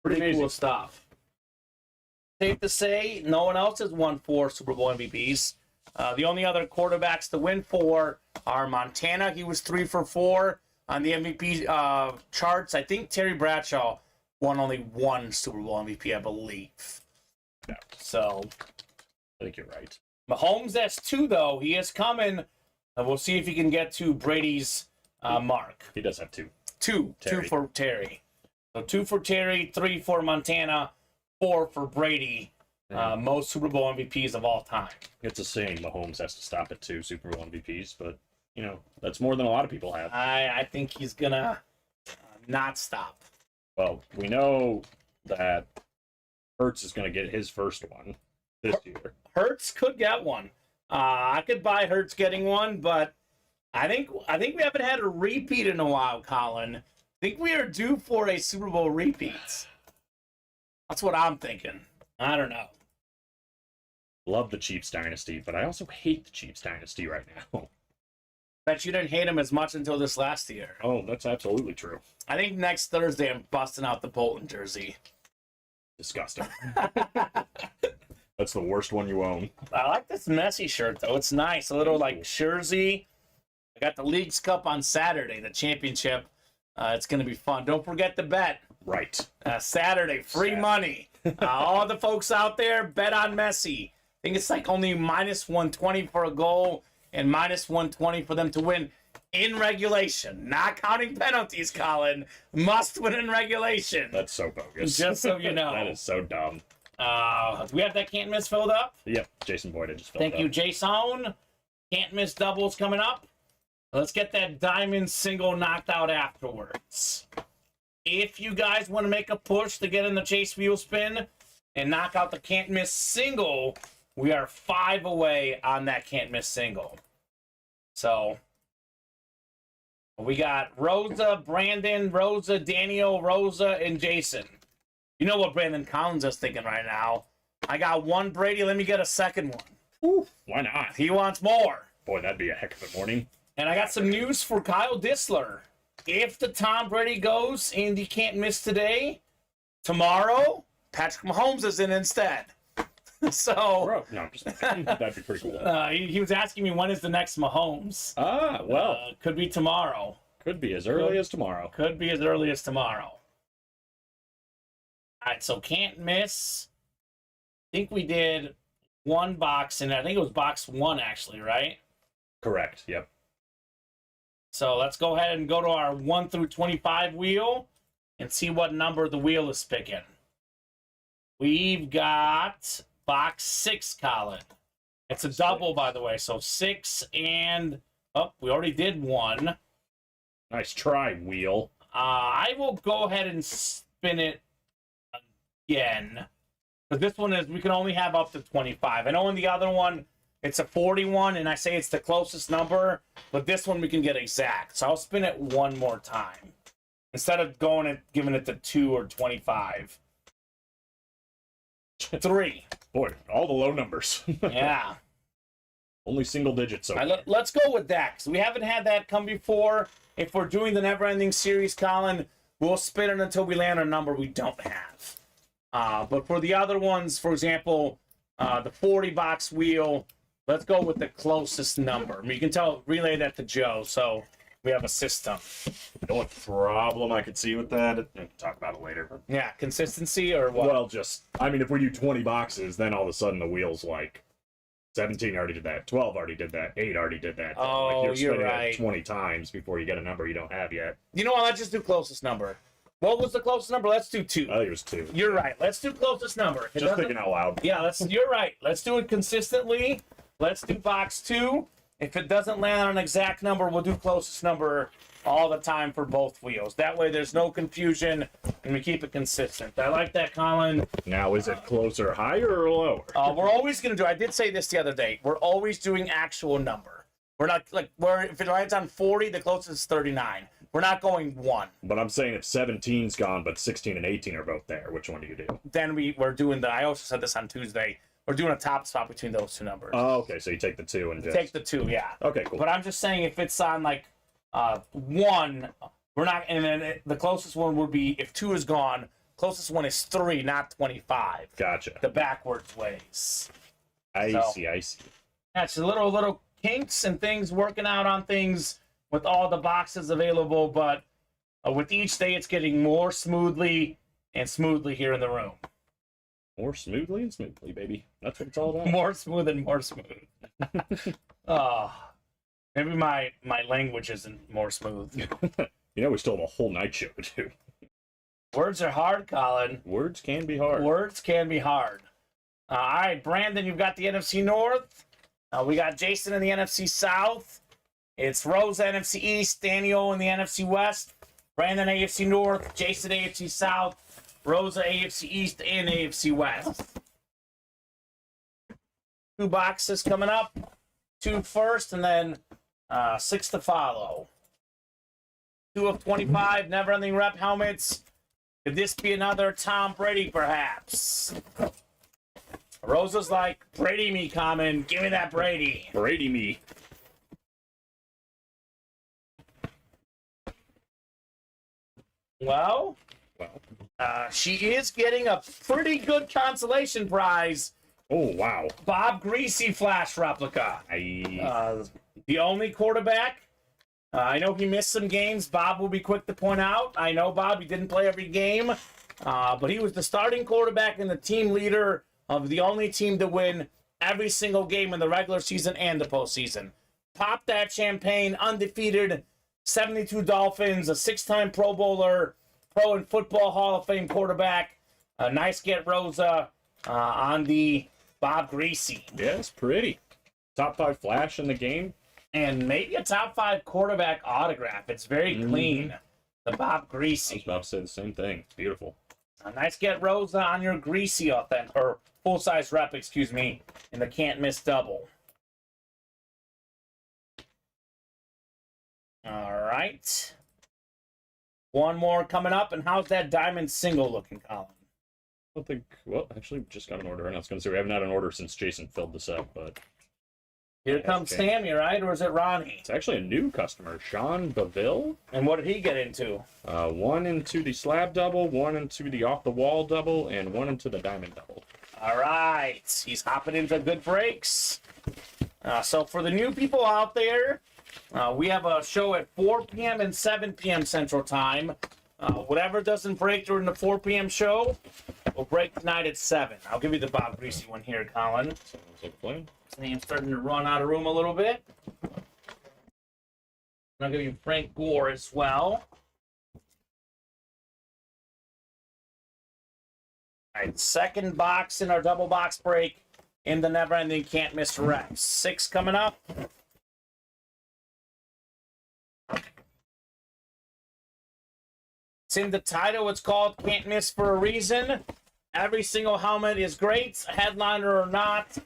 Pretty cool stuff. Safe to say, no one else has won 4 Super Bowl MVPs. The only other quarterbacks to win 4 are Montana. He was 3 for 4 on the MVP charts. I think Terry Bradshaw won only 1 Super Bowl MVP, I believe. Yeah. So, I think you're right. Mahomes has 2, though. He is coming. We'll see if he can get to Brady's mark. He does have 2. 2 for Terry. So 2 for Terry, 3 for Montana, 4 for Brady. Most Super Bowl MVPs of all time. It's a saying Mahomes has to stop at 2 Super Bowl MVPs, but, you know, that's more than a lot of people have. I think he's going to not stop. Well, we know that Hurts is going to get his first one this year. Hurts could get one. I could buy Hurts getting one, but I think we haven't had a repeat in a while, Colin. I think we are due for a Super Bowl repeat. That's what I'm thinking. I don't know. Love the Chiefs dynasty, but I also hate the Chiefs dynasty right now. Bet you didn't hate him as much until this last year. Oh, that's absolutely true. I think next Thursday I'm busting out the Bolton jersey. Disgusting. That's the worst one you own. I like this messy shirt, though. It's nice. A little, like, jersey. I got the League's Cup on Saturday, the championship. It's going to be fun. Don't forget to bet. Right. Saturday, free money. All the folks out there, bet on Messi. I think it's like only minus 120 for a goal and minus 120 for them to win in regulation. Not counting penalties, Colin. Must win in regulation. That's so bogus. Just so you know. That is so dumb. Do we have that can't miss filled up? Yep, Jason Boyd just filled up. Thank you, Jason. Can't miss doubles coming up. Let's get that diamond single knocked out afterwards. If you guys want to make a push to get in the Chase Wheel Spin and knock out the can't miss single, we are 5 away on that can't miss single. So we got Rosa, Brandon, Rosa, Daniel, Rosa, and Jason. You know what Brandon Collins is thinking right now. I got 1 Brady. Let me get a second one. Ooh, why not? He wants more. Boy, that'd be a heck of a morning. And I got some news for Kyle Dissler. If the Tom Brady goes and he can't miss today, tomorrow, Patrick Mahomes is in instead. So Bro, no, I'm just that'd be pretty cool. he was asking me when is the next Mahomes. Well, Could be tomorrow. could be as early as tomorrow. Could be as early as tomorrow. All right, so can't miss. I think we did one box, and I think it was box 1 actually, right? Correct. Yep. So let's go ahead and go to our 1 through 25 wheel and see what number the wheel is picking. We've got box 6, Colin. It's a double, by the way. So 6 and... Oh, we already did 1. Nice try, wheel. I will go ahead and spin it again. But this one is, we can only have up to 25. I know in the other one, it's a 41, and I say it's the closest number, but this one we can get exact. So I'll spin it one more time. Instead of going and giving it the 2 or 25. 3. Boy, all the low numbers. Yeah. Only single digits. So Let's go with that, because we haven't had that come before. If we're doing the never-ending series, Colin, we'll spin it until we land a number we don't have. But for the other ones, for example, the 40-box wheel, let's go with the closest number. I mean, you can relay that to Joe, so we have a system. the only problem I could see with that, we can talk about it later. Yeah, consistency or what? Well, I mean, if we do 20 boxes, then all of a sudden the wheel's like 17 already did that, 12 already did that, 8 already did that. Oh, like you're you're spinning right. it 20 times before you get a number you don't have yet. You know what? Let's just do closest number. What was the closest number? Let's do 2. I think it was 2. You're right. Let's do closest number. If it Just doesn't- thinking out loud. Yeah, you're right. Let's do it consistently. Let's do box 2. If it doesn't land on an exact number, we'll do closest number all the time for both wheels. That way there's no confusion and we keep it consistent. I like that, Colin. Now, is it closer, higher, or lower? We're always going to do, I did say this the other day, we're always doing actual number. We're not, if it lands on 40, the closest is 39. We're not going 1. But I'm saying if 17's gone, but 16 and 18 are both there, which one do you do? Then we're doing I also said this on Tuesday, we're doing a top spot between those 2 numbers. Oh, okay, so you take the 2 and just... Take the 2, yeah. Okay, cool. But I'm just saying if it's on 1, we're not, and then the closest one would be, if 2 is gone, closest one is 3, not 25. Gotcha. The backwards ways. I So- see. That's a little kinks and things, working out on things with all the boxes available, but with each day it's getting more smoothly and smoothly here in the room. More smoothly and smoothly, baby. That's what it's all about. More smooth and more smooth. Maybe my language isn't more smooth. You know, we still have a whole night show to do. Words are hard, Colin. Words can be hard. Words can be hard. All right, Brandon, you've got the NFC North. We got Jason in the NFC South. It's Rosa NFC East, Daniel in the NFC West, Brandon AFC North, Jason AFC South, Rosa AFC East, and AFC West. 2 boxes coming up. 2 first, and then 6 to follow. 2 of 25, never-ending rep helmets. Could this be another Tom Brady, perhaps? Rosa's like, Brady me, Kamen. Give me that Brady. Brady me. Well, she is getting a pretty good consolation prize. Oh, wow. Bob Greasy Flash replica. The only quarterback. I know he missed some games. Bob will be quick to point out. I know, Bob, he didn't play every game. But he was the starting quarterback and the team leader of the only team to win every single game in the regular season and the postseason. Pop that champagne, undefeated, 72 Dolphins, a 6-time Pro Bowler, Pro and Football Hall of Fame quarterback. Nice get, Rosa, on the Bob Greasy. Yeah, it's pretty. Top 5 flash in the game. And maybe a top 5 quarterback autograph. It's very clean. The Bob I was Greasy. about to say the same thing. It's beautiful. A nice get, Rosa, on your Greasy authentic, or full-size rep, excuse me, in the can't miss double. All right. One more coming up, and how's that diamond single looking, Colin? I don't think... Well, actually, we just got an order. And I was going to say we haven't had an order since Jason filled this up, but... Here comes Sammy, right? Or is it Ronnie? It's actually a new customer, Sean Baville. And what did he get into? 1 into the slab double, 1 into the off-the-wall double, and 1 into the diamond double. All right. He's hopping into good breaks. So for the new people out there, we have a show at 4 p.m. and 7 p.m. Central Time. Whatever doesn't break during the 4 p.m. show will break tonight at 7. I'll give you the Bob Greasy one here, Colin. Sounds like a plan. His name's starting to run out of room a little bit. I'll give you Frank Gore as well. All right, second box in our double box break in the never-ending can't miss Rex. 6 coming up. It's in the title. It's called Can't Miss for a reason. Every single helmet is great, headliner or not.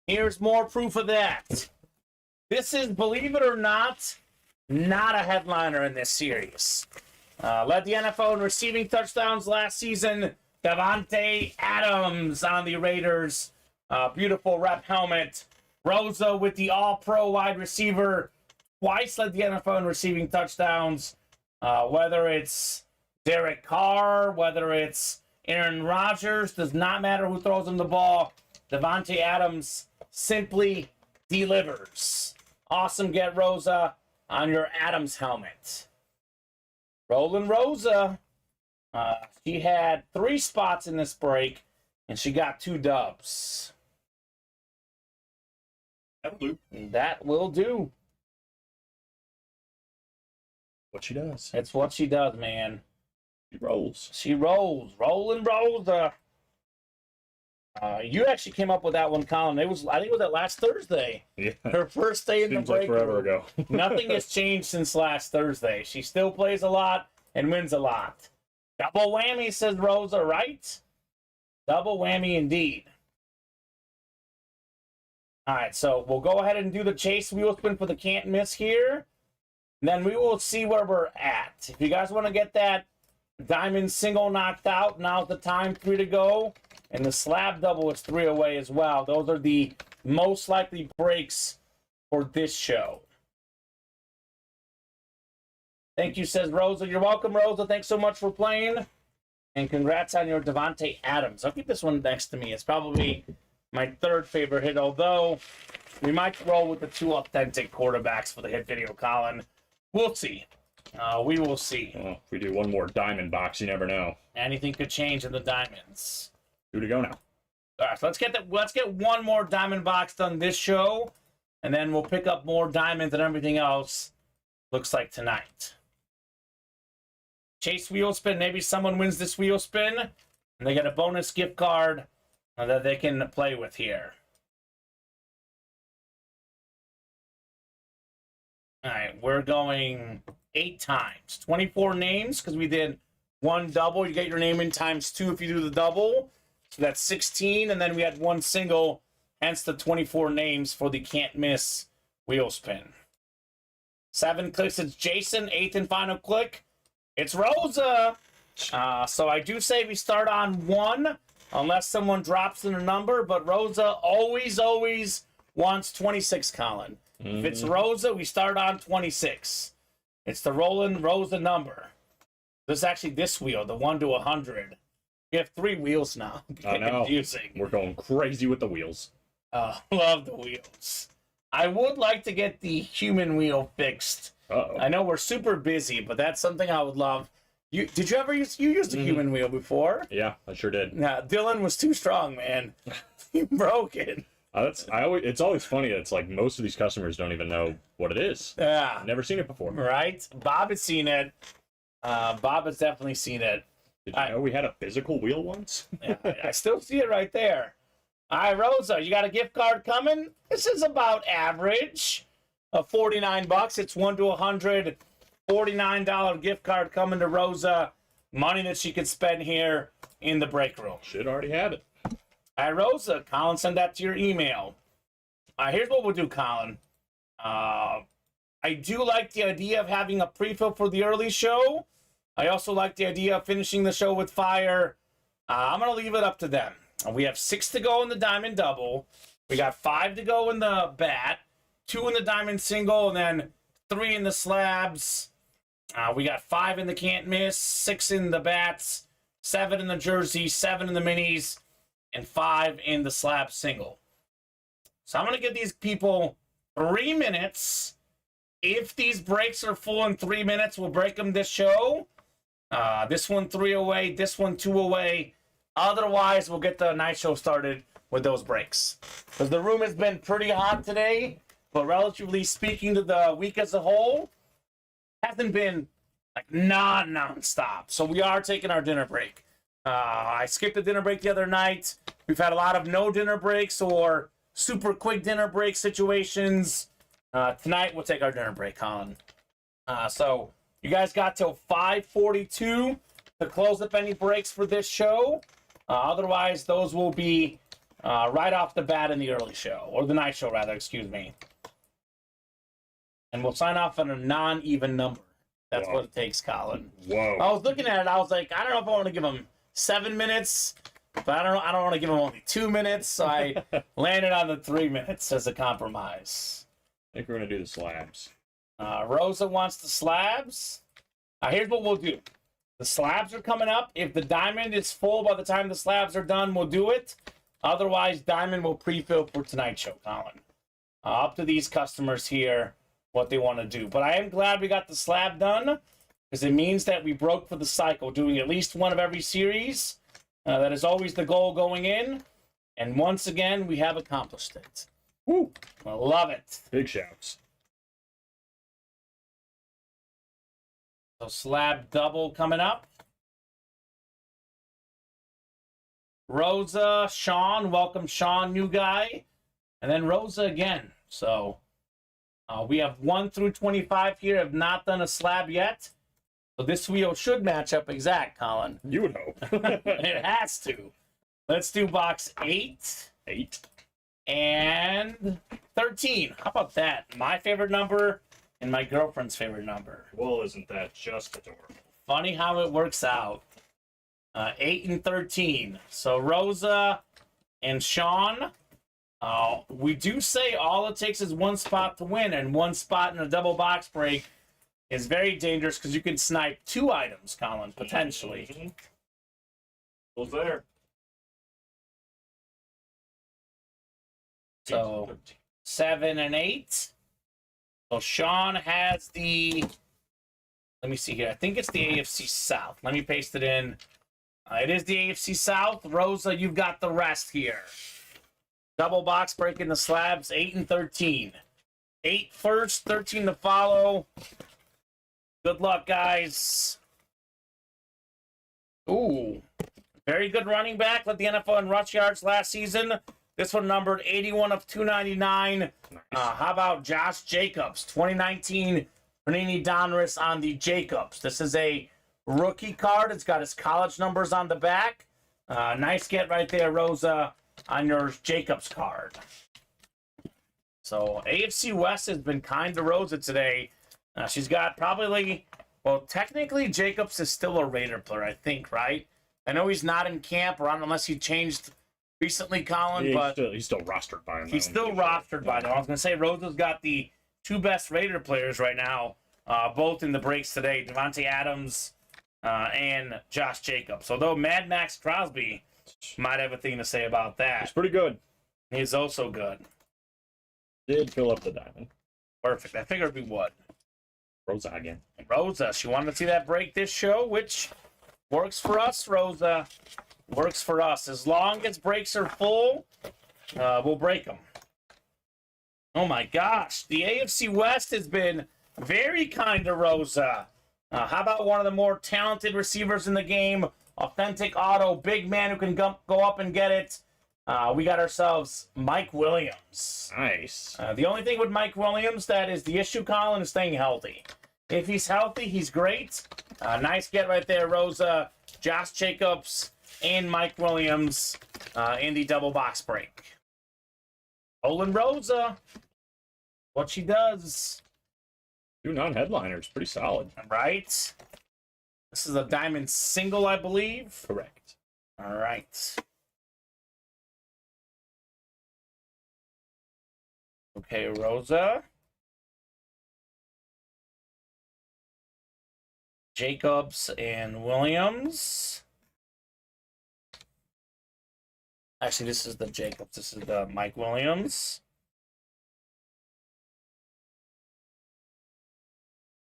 Here's more proof of that. This is, believe it or not a headliner in this series. Led the NFL in receiving touchdowns last season. Davante Adams on the Raiders. Beautiful rep helmet. Rosa with the all-pro wide receiver. Twice led the NFL in receiving touchdowns. Whether it's Derek Carr, whether it's Aaron Rodgers, does not matter who throws him the ball. Davante Adams simply delivers. Awesome get Rosa on your Adams helmet. Roland Rosa. She had 3 spots in this break, and she got 2 dubs. That'll do. That will do. What she does. It's what she does, man. She rolls. She rolls. Rolling Rosa. You actually came up with that one, Colin. I think it was that last Thursday. Yeah. Her first day in Seems the like break. forever ago. Nothing has changed since last Thursday. She still plays a lot and wins a lot. Double whammy, says Rosa, right? Double whammy indeed. All right, so we'll go ahead and do the chase wheel spin for the can't miss here. And then we will see where we're at. If you guys want to get that diamond single knocked out, now's the time. 3 to go. And the slab double is 3 away as well. Those are the most likely breaks for this show. Thank you, says Rosa. You're welcome, Rosa. Thanks so much for playing. And congrats on your Davante Adams. I'll keep this one next to me. It's probably my 3rd favorite hit, although we might roll with the 2 authentic quarterbacks for the hit video, Colin. We'll see. We will see. Well, if we do one more diamond box, you never know. Anything could change in the diamonds. 2 to go now. All right, so let's get one more diamond box done this show, and then we'll pick up more diamonds and everything else. Looks like tonight. Chase wheel spin. Maybe someone wins this wheel spin, and they get a bonus gift card that they can play with here. All right, we're going 8 times. 24 names, because we did 1 double. You get your name in times 2 if you do the double. So that's 16, and then we had 1 single, hence the 24 names for the can't miss wheel spin. 7 clicks, it's Jason. 8th and final click, it's Rosa. So I do say we start on 1, unless someone drops in a number, but Rosa always wants 26, Colin. If it's Rosa, we start on 26. It's the Roland Rosa number. This is actually this wheel, the 1 to 100. We have 3 wheels now. I know. Confusing. We're going crazy with the wheels. Love the wheels. I would like to get the human wheel fixed. Uh-oh. I know we're super busy, but that's something I would love. Did you ever use a human wheel before? Yeah, I sure did. Nah, Dylan was too strong, man. He broke it. It's always funny. It's like most of these customers don't even know what it is. Yeah. I've never seen it before. Right? Bob has seen it. Bob has definitely seen it. Did you know we had a physical wheel once? Yeah, I still see it right there. All right, Rosa, you got a gift card coming? This is about average of $49. It's 1 to 100. $49 gift card coming to Rosa. Money that she could spend here in the break room. Should already have it. All right, Rosa, Colin, send that to your email. Here's what we'll do, Colin. I do like the idea of having a pre-fill for the early show. I also like the idea of finishing the show with fire. I'm going to leave it up to them. We have 6 to go in the diamond double. We got 5 to go in the bat, 2 in the diamond single, and then 3 in the slabs. We got 5 in the can't miss, 6 in the bats, 7 in the jersey, 7 in the minis, and 5 in the slab single. So I'm going to give these people 3 minutes. If these breaks are full in 3 minutes, we'll break them this show. This one 3 away, this one 2 away. Otherwise, we'll get the night show started with those breaks. Because the room has been pretty hot today, but relatively speaking to the week as a whole, hasn't been like non-stop. So we are taking our dinner break. I skipped the dinner break the other night. We've had a lot of no dinner breaks or super quick dinner break situations. Tonight we'll take our dinner break, Colin. So you guys got till 5:42 to close up any breaks for this show. Otherwise, those will be right off the bat in the early show, or the night show, rather, excuse me. And we'll sign off on a non-even number. That's what it takes, Colin. Whoa. I was looking at it. I was like, I don't know if I want to give him 7 minutes, but I don't want to give him only 2 minutes. So I landed on the 3 minutes as a compromise. I think we're going to do the slabs. Rosa wants the slabs. Here's what we'll do. The slabs are coming up. If the diamond is full by the time the slabs are done, we'll do it. Otherwise, diamond will pre-fill for tonight's show, Colin. Up to these customers here what they want to do. But I am glad we got the slab done, because it means that we broke for the cycle, doing at least one of every series. That is always the goal going in. And once again, we have accomplished it. Woo! I love it. Big shouts. So slab double coming up. Rosa, Sean, welcome Sean, new guy. And then Rosa again. So we have 1 through 25 here, have not done a slab yet. So this wheel should match up exact, Colin. You would hope. It has to. Let's do box 8. 8. And 13. How about that? My favorite number and my girlfriend's favorite number. Well, isn't that just adorable? Funny how it works out. 8 and 13. So Rosa and Sean. We do say all it takes is 1 spot to win, and 1 spot in a double box break is very dangerous because you can snipe 2 items, Colin, potentially. Mm-hmm. Who's there? So 7 and 8. So Sean has the, let me see here. I think it's the AFC South. Let me paste it in. It is the AFC South. Rosa, you've got the rest here. Double box breaking the slabs, 8 and 13. 8 first, 13 to follow. Good luck, guys. Ooh. Very good running back. Led the NFL in rush yards last season. This one numbered 81 of 299. Nice. How about Josh Jacobs? 2019 Panini Donruss on the Jacobs. This is a rookie card. It's got his college numbers on the back. Nice get right there, Rosa, on your Jacobs card. So AFC West has been kind to Rosa today. She's got probably, well, technically Jacobs is still a Raider player, I think, right? I know he's not in camp, or unless he changed recently, Colin, Yeah, but he's still rostered by him. he's still rostered by them. I was going to say Rosa's got the 2 best Raider players right now, both in the breaks today, Devontae Adams and Josh Jacobs. Although Mad Max Crosby might have a thing to say about that. He's pretty good. He's also good. Did fill up the diamond. Perfect. I figured we would. Rosa again. Rosa, she wanted to see that break this show, which works for us, Rosa. Works for us. As long as breaks are full, we'll break them. Oh my gosh. The AFC West has been very kind to Rosa. How about one of the more talented receivers in the game? Authentic auto, big man who can go up and get it. We got ourselves Mike Williams. Nice. The only thing with Mike Williams that is the issue, Colin, is staying healthy. If he's healthy, he's great. Nice get right there, Rosa. Josh Jacobs and Mike Williams in the double box break. Olin Rosa, what she does. 2 non-headliners, pretty solid. Right? This is a diamond single, I believe. Correct. All right. Okay, Rosa. Jacobs and Williams. Actually, this is the Jacobs. This is the Mike Williams.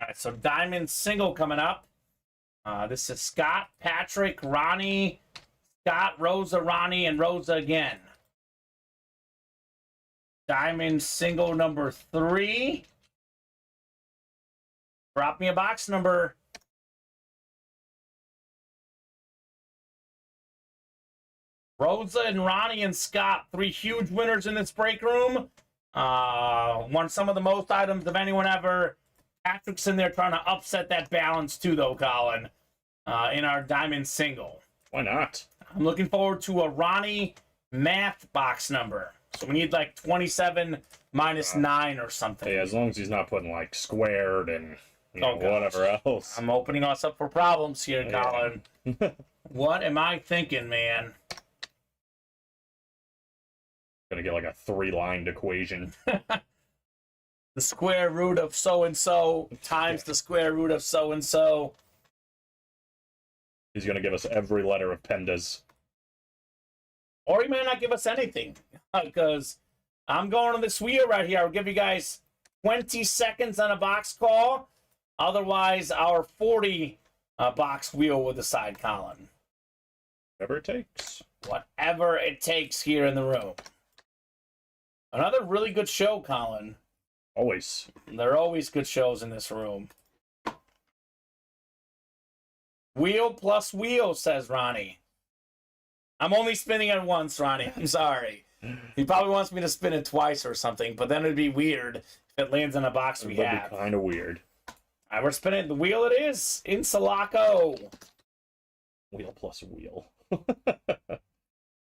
All right, so diamond single coming up. This is Scott, Patrick, Ronnie, Scott, Rosa, Ronnie, and Rosa again. Diamond single number 3. Drop me a box number. Rosa and Ronnie and Scott, 3 huge winners in this break room. Won some of the most items of anyone ever. Patrick's in there trying to upset that balance too, though, Colin, in our diamond single. Why not? I'm looking forward to a Ronnie math box number. So we need like 27 minus 9 or something. Yeah, as long as he's not putting like squared and whatever else. I'm opening us up for problems here, Colin. Yeah. What am I thinking, man? Gonna get like a 3-lined equation. The square root of so-and-so times the square root of so-and-so. He's gonna give us every letter of Pendas. Or he may not give us anything. Because I'm going on this wheel right here. I'll give you guys 20 seconds on a box call. Otherwise, our 40 box wheel will decide, Colin. Whatever it takes. Whatever it takes here in the room. Another really good show, Colin. Always. There are always good shows in this room. Wheel plus wheel, says Ronnie. I'm only spinning it once, Ronnie. I'm sorry. He probably wants me to spin it twice or something, but then it'd be weird if it lands in a box we have. That'd be kind of weird. All right, we're spinning the wheel. It is in Sulaco. Wheel plus wheel.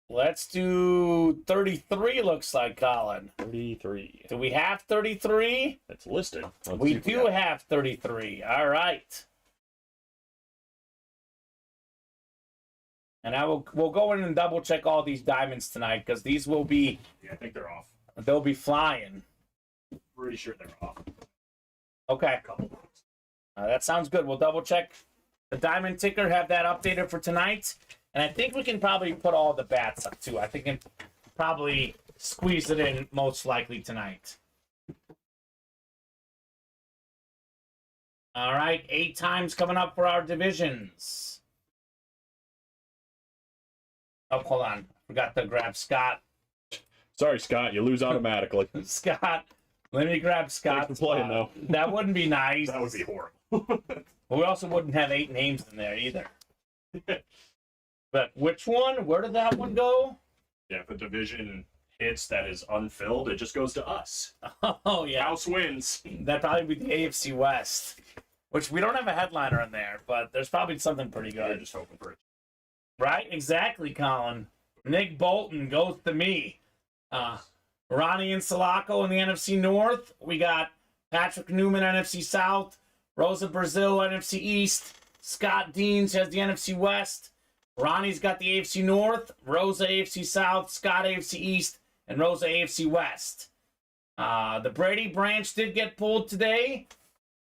Let's do 33, looks like, Colin. 33. Do we have 33? It's listed. Let's We see if do have 33. All right. And we'll go in and double check all these diamonds tonight because these will be, Yeah, I think they're off. they'll be flying. Pretty sure they're off. Okay. A couple ones. That sounds good. We'll double check the diamond ticker, have that updated for tonight. And I think we can probably put all the bats up too. I think we can probably squeeze it in most likely tonight. All right, 8 times coming up for our divisions. Oh, hold on. Forgot to grab Scott. Sorry, Scott. You lose automatically. Scott. Let me grab Scott. Thanks for playing, though. That wouldn't be nice. That would be horrible. But we also wouldn't have 8 names in there either. But which one? Where did that one go? Yeah, if a division hits that is unfilled, it just goes to us. Oh, yeah. House wins. That'd probably be the AFC West, which we don't have a headliner in there, but there's probably something pretty They're good. just hoping for it. Right? Exactly, Colin. Nick Bolton goes to me. Ronnie and Sulaco in the NFC North. We got Patrick Newman, NFC South. Rosa Brazil, NFC East. Scott Deans has the NFC West. Ronnie's got the AFC North. Rosa AFC South. Scott AFC East. And Rosa AFC West. The Brady branch did get pulled today.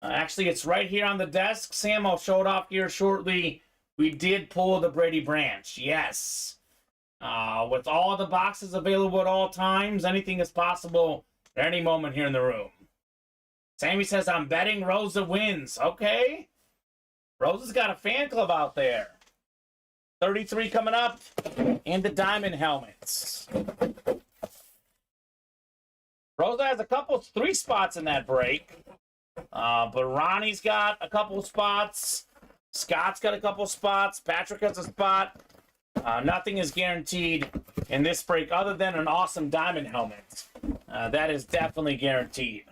Actually, it's right here on the desk. Sam, I'll show it off here shortly. We did pull the Brady branch. Yes. With all the boxes available at all times, anything is possible at any moment here in the room. Sammy says, I'm betting Rosa wins. Okay. Rosa's got a fan club out there. 33 coming up. And the diamond helmets. Rosa has 3 spots in that break. But Ronnie's got a couple spots. Scott's got a couple spots. Patrick has a spot. Nothing is guaranteed in this break other than an awesome diamond helmet. That is definitely guaranteed.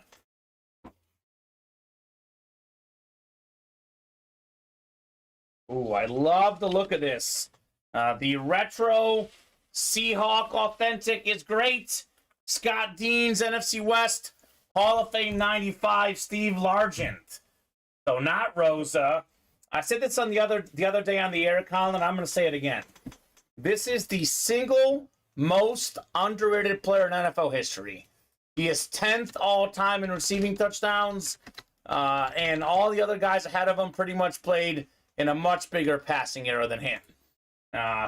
Ooh, I love the look of this. The retro Seahawk Authentic is great. Scott Deans, NFC West, Hall of Fame 95, Steve Largent. So not Rosa. I said this on the other day on the air, Colin. I'm going to say it again. This is the single most underrated player in NFL history. He is 10th all-time in receiving touchdowns, and all the other guys ahead of him pretty much played in a much bigger passing era than him.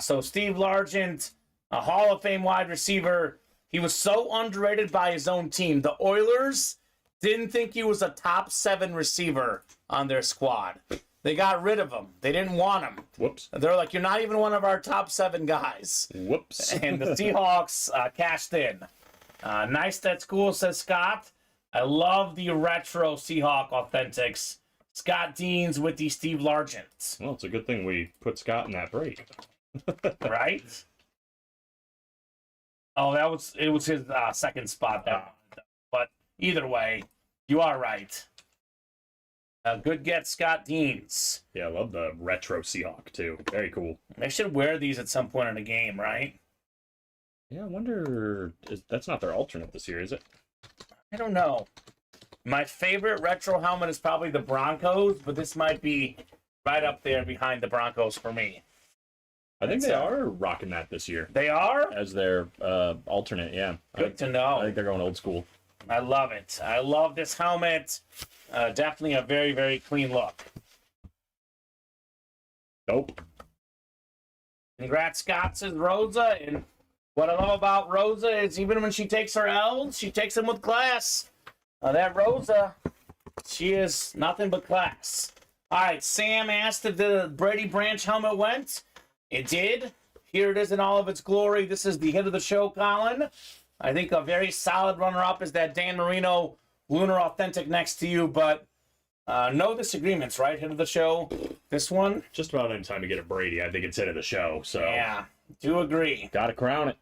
So Steve Largent, a Hall of Fame wide receiver. He was so underrated by his own team. The Oilers didn't think he was a top 7 receiver on their squad. They got rid of him. They didn't want him. Whoops. They're like, you're not even one of our top 7 guys. Whoops. And the Seahawks cashed in. Nice at school, says Scott. I love the retro Seahawk Authentics. Scott Deans with the Steve Largent. Well, it's a good thing we put Scott in that break. Right? Oh, it was his second spot there. But either way, you are right. Good get, Scott Deans. Yeah, I love the retro Seahawk, too. Very cool. They should wear these at some point in the game, right? Yeah, I wonder... That's not their alternate this year, is it? I don't know. My favorite retro helmet is probably the Broncos, but this might be right up there behind the Broncos for me. I think they are rocking that this year. They are? As their alternate, yeah. Good to know. I think they're going old school. I love it. I love this helmet. Definitely a very, very clean look. Nope. Congrats, Scott, says Rosa. And what I love about Rosa is even when she takes her L's, she takes them with class. That Rosa, she is nothing but class. All right, Sam asked if the Brady Branch helmet went. It did. Here it is in all of its glory. This is the hit of the show, Colin. I think a very solid runner-up is that Dan Marino Lunar Authentic next to you, but no disagreements, right? Hit of the show, this one? Just about any time you get a Brady, I think it's hit of the show, so... Yeah, do agree. Gotta crown it.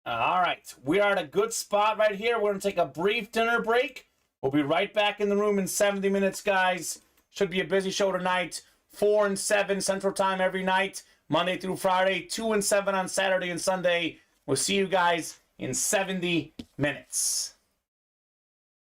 All right, we are at a good spot right here. We're going to take a brief dinner break. We'll be right back in the room in 70 minutes, guys. Should be a busy show tonight. 4 and 7 Central Time every night, Monday through Friday. 2 and 7 on Saturday and Sunday. We'll see you guys in 70 minutes.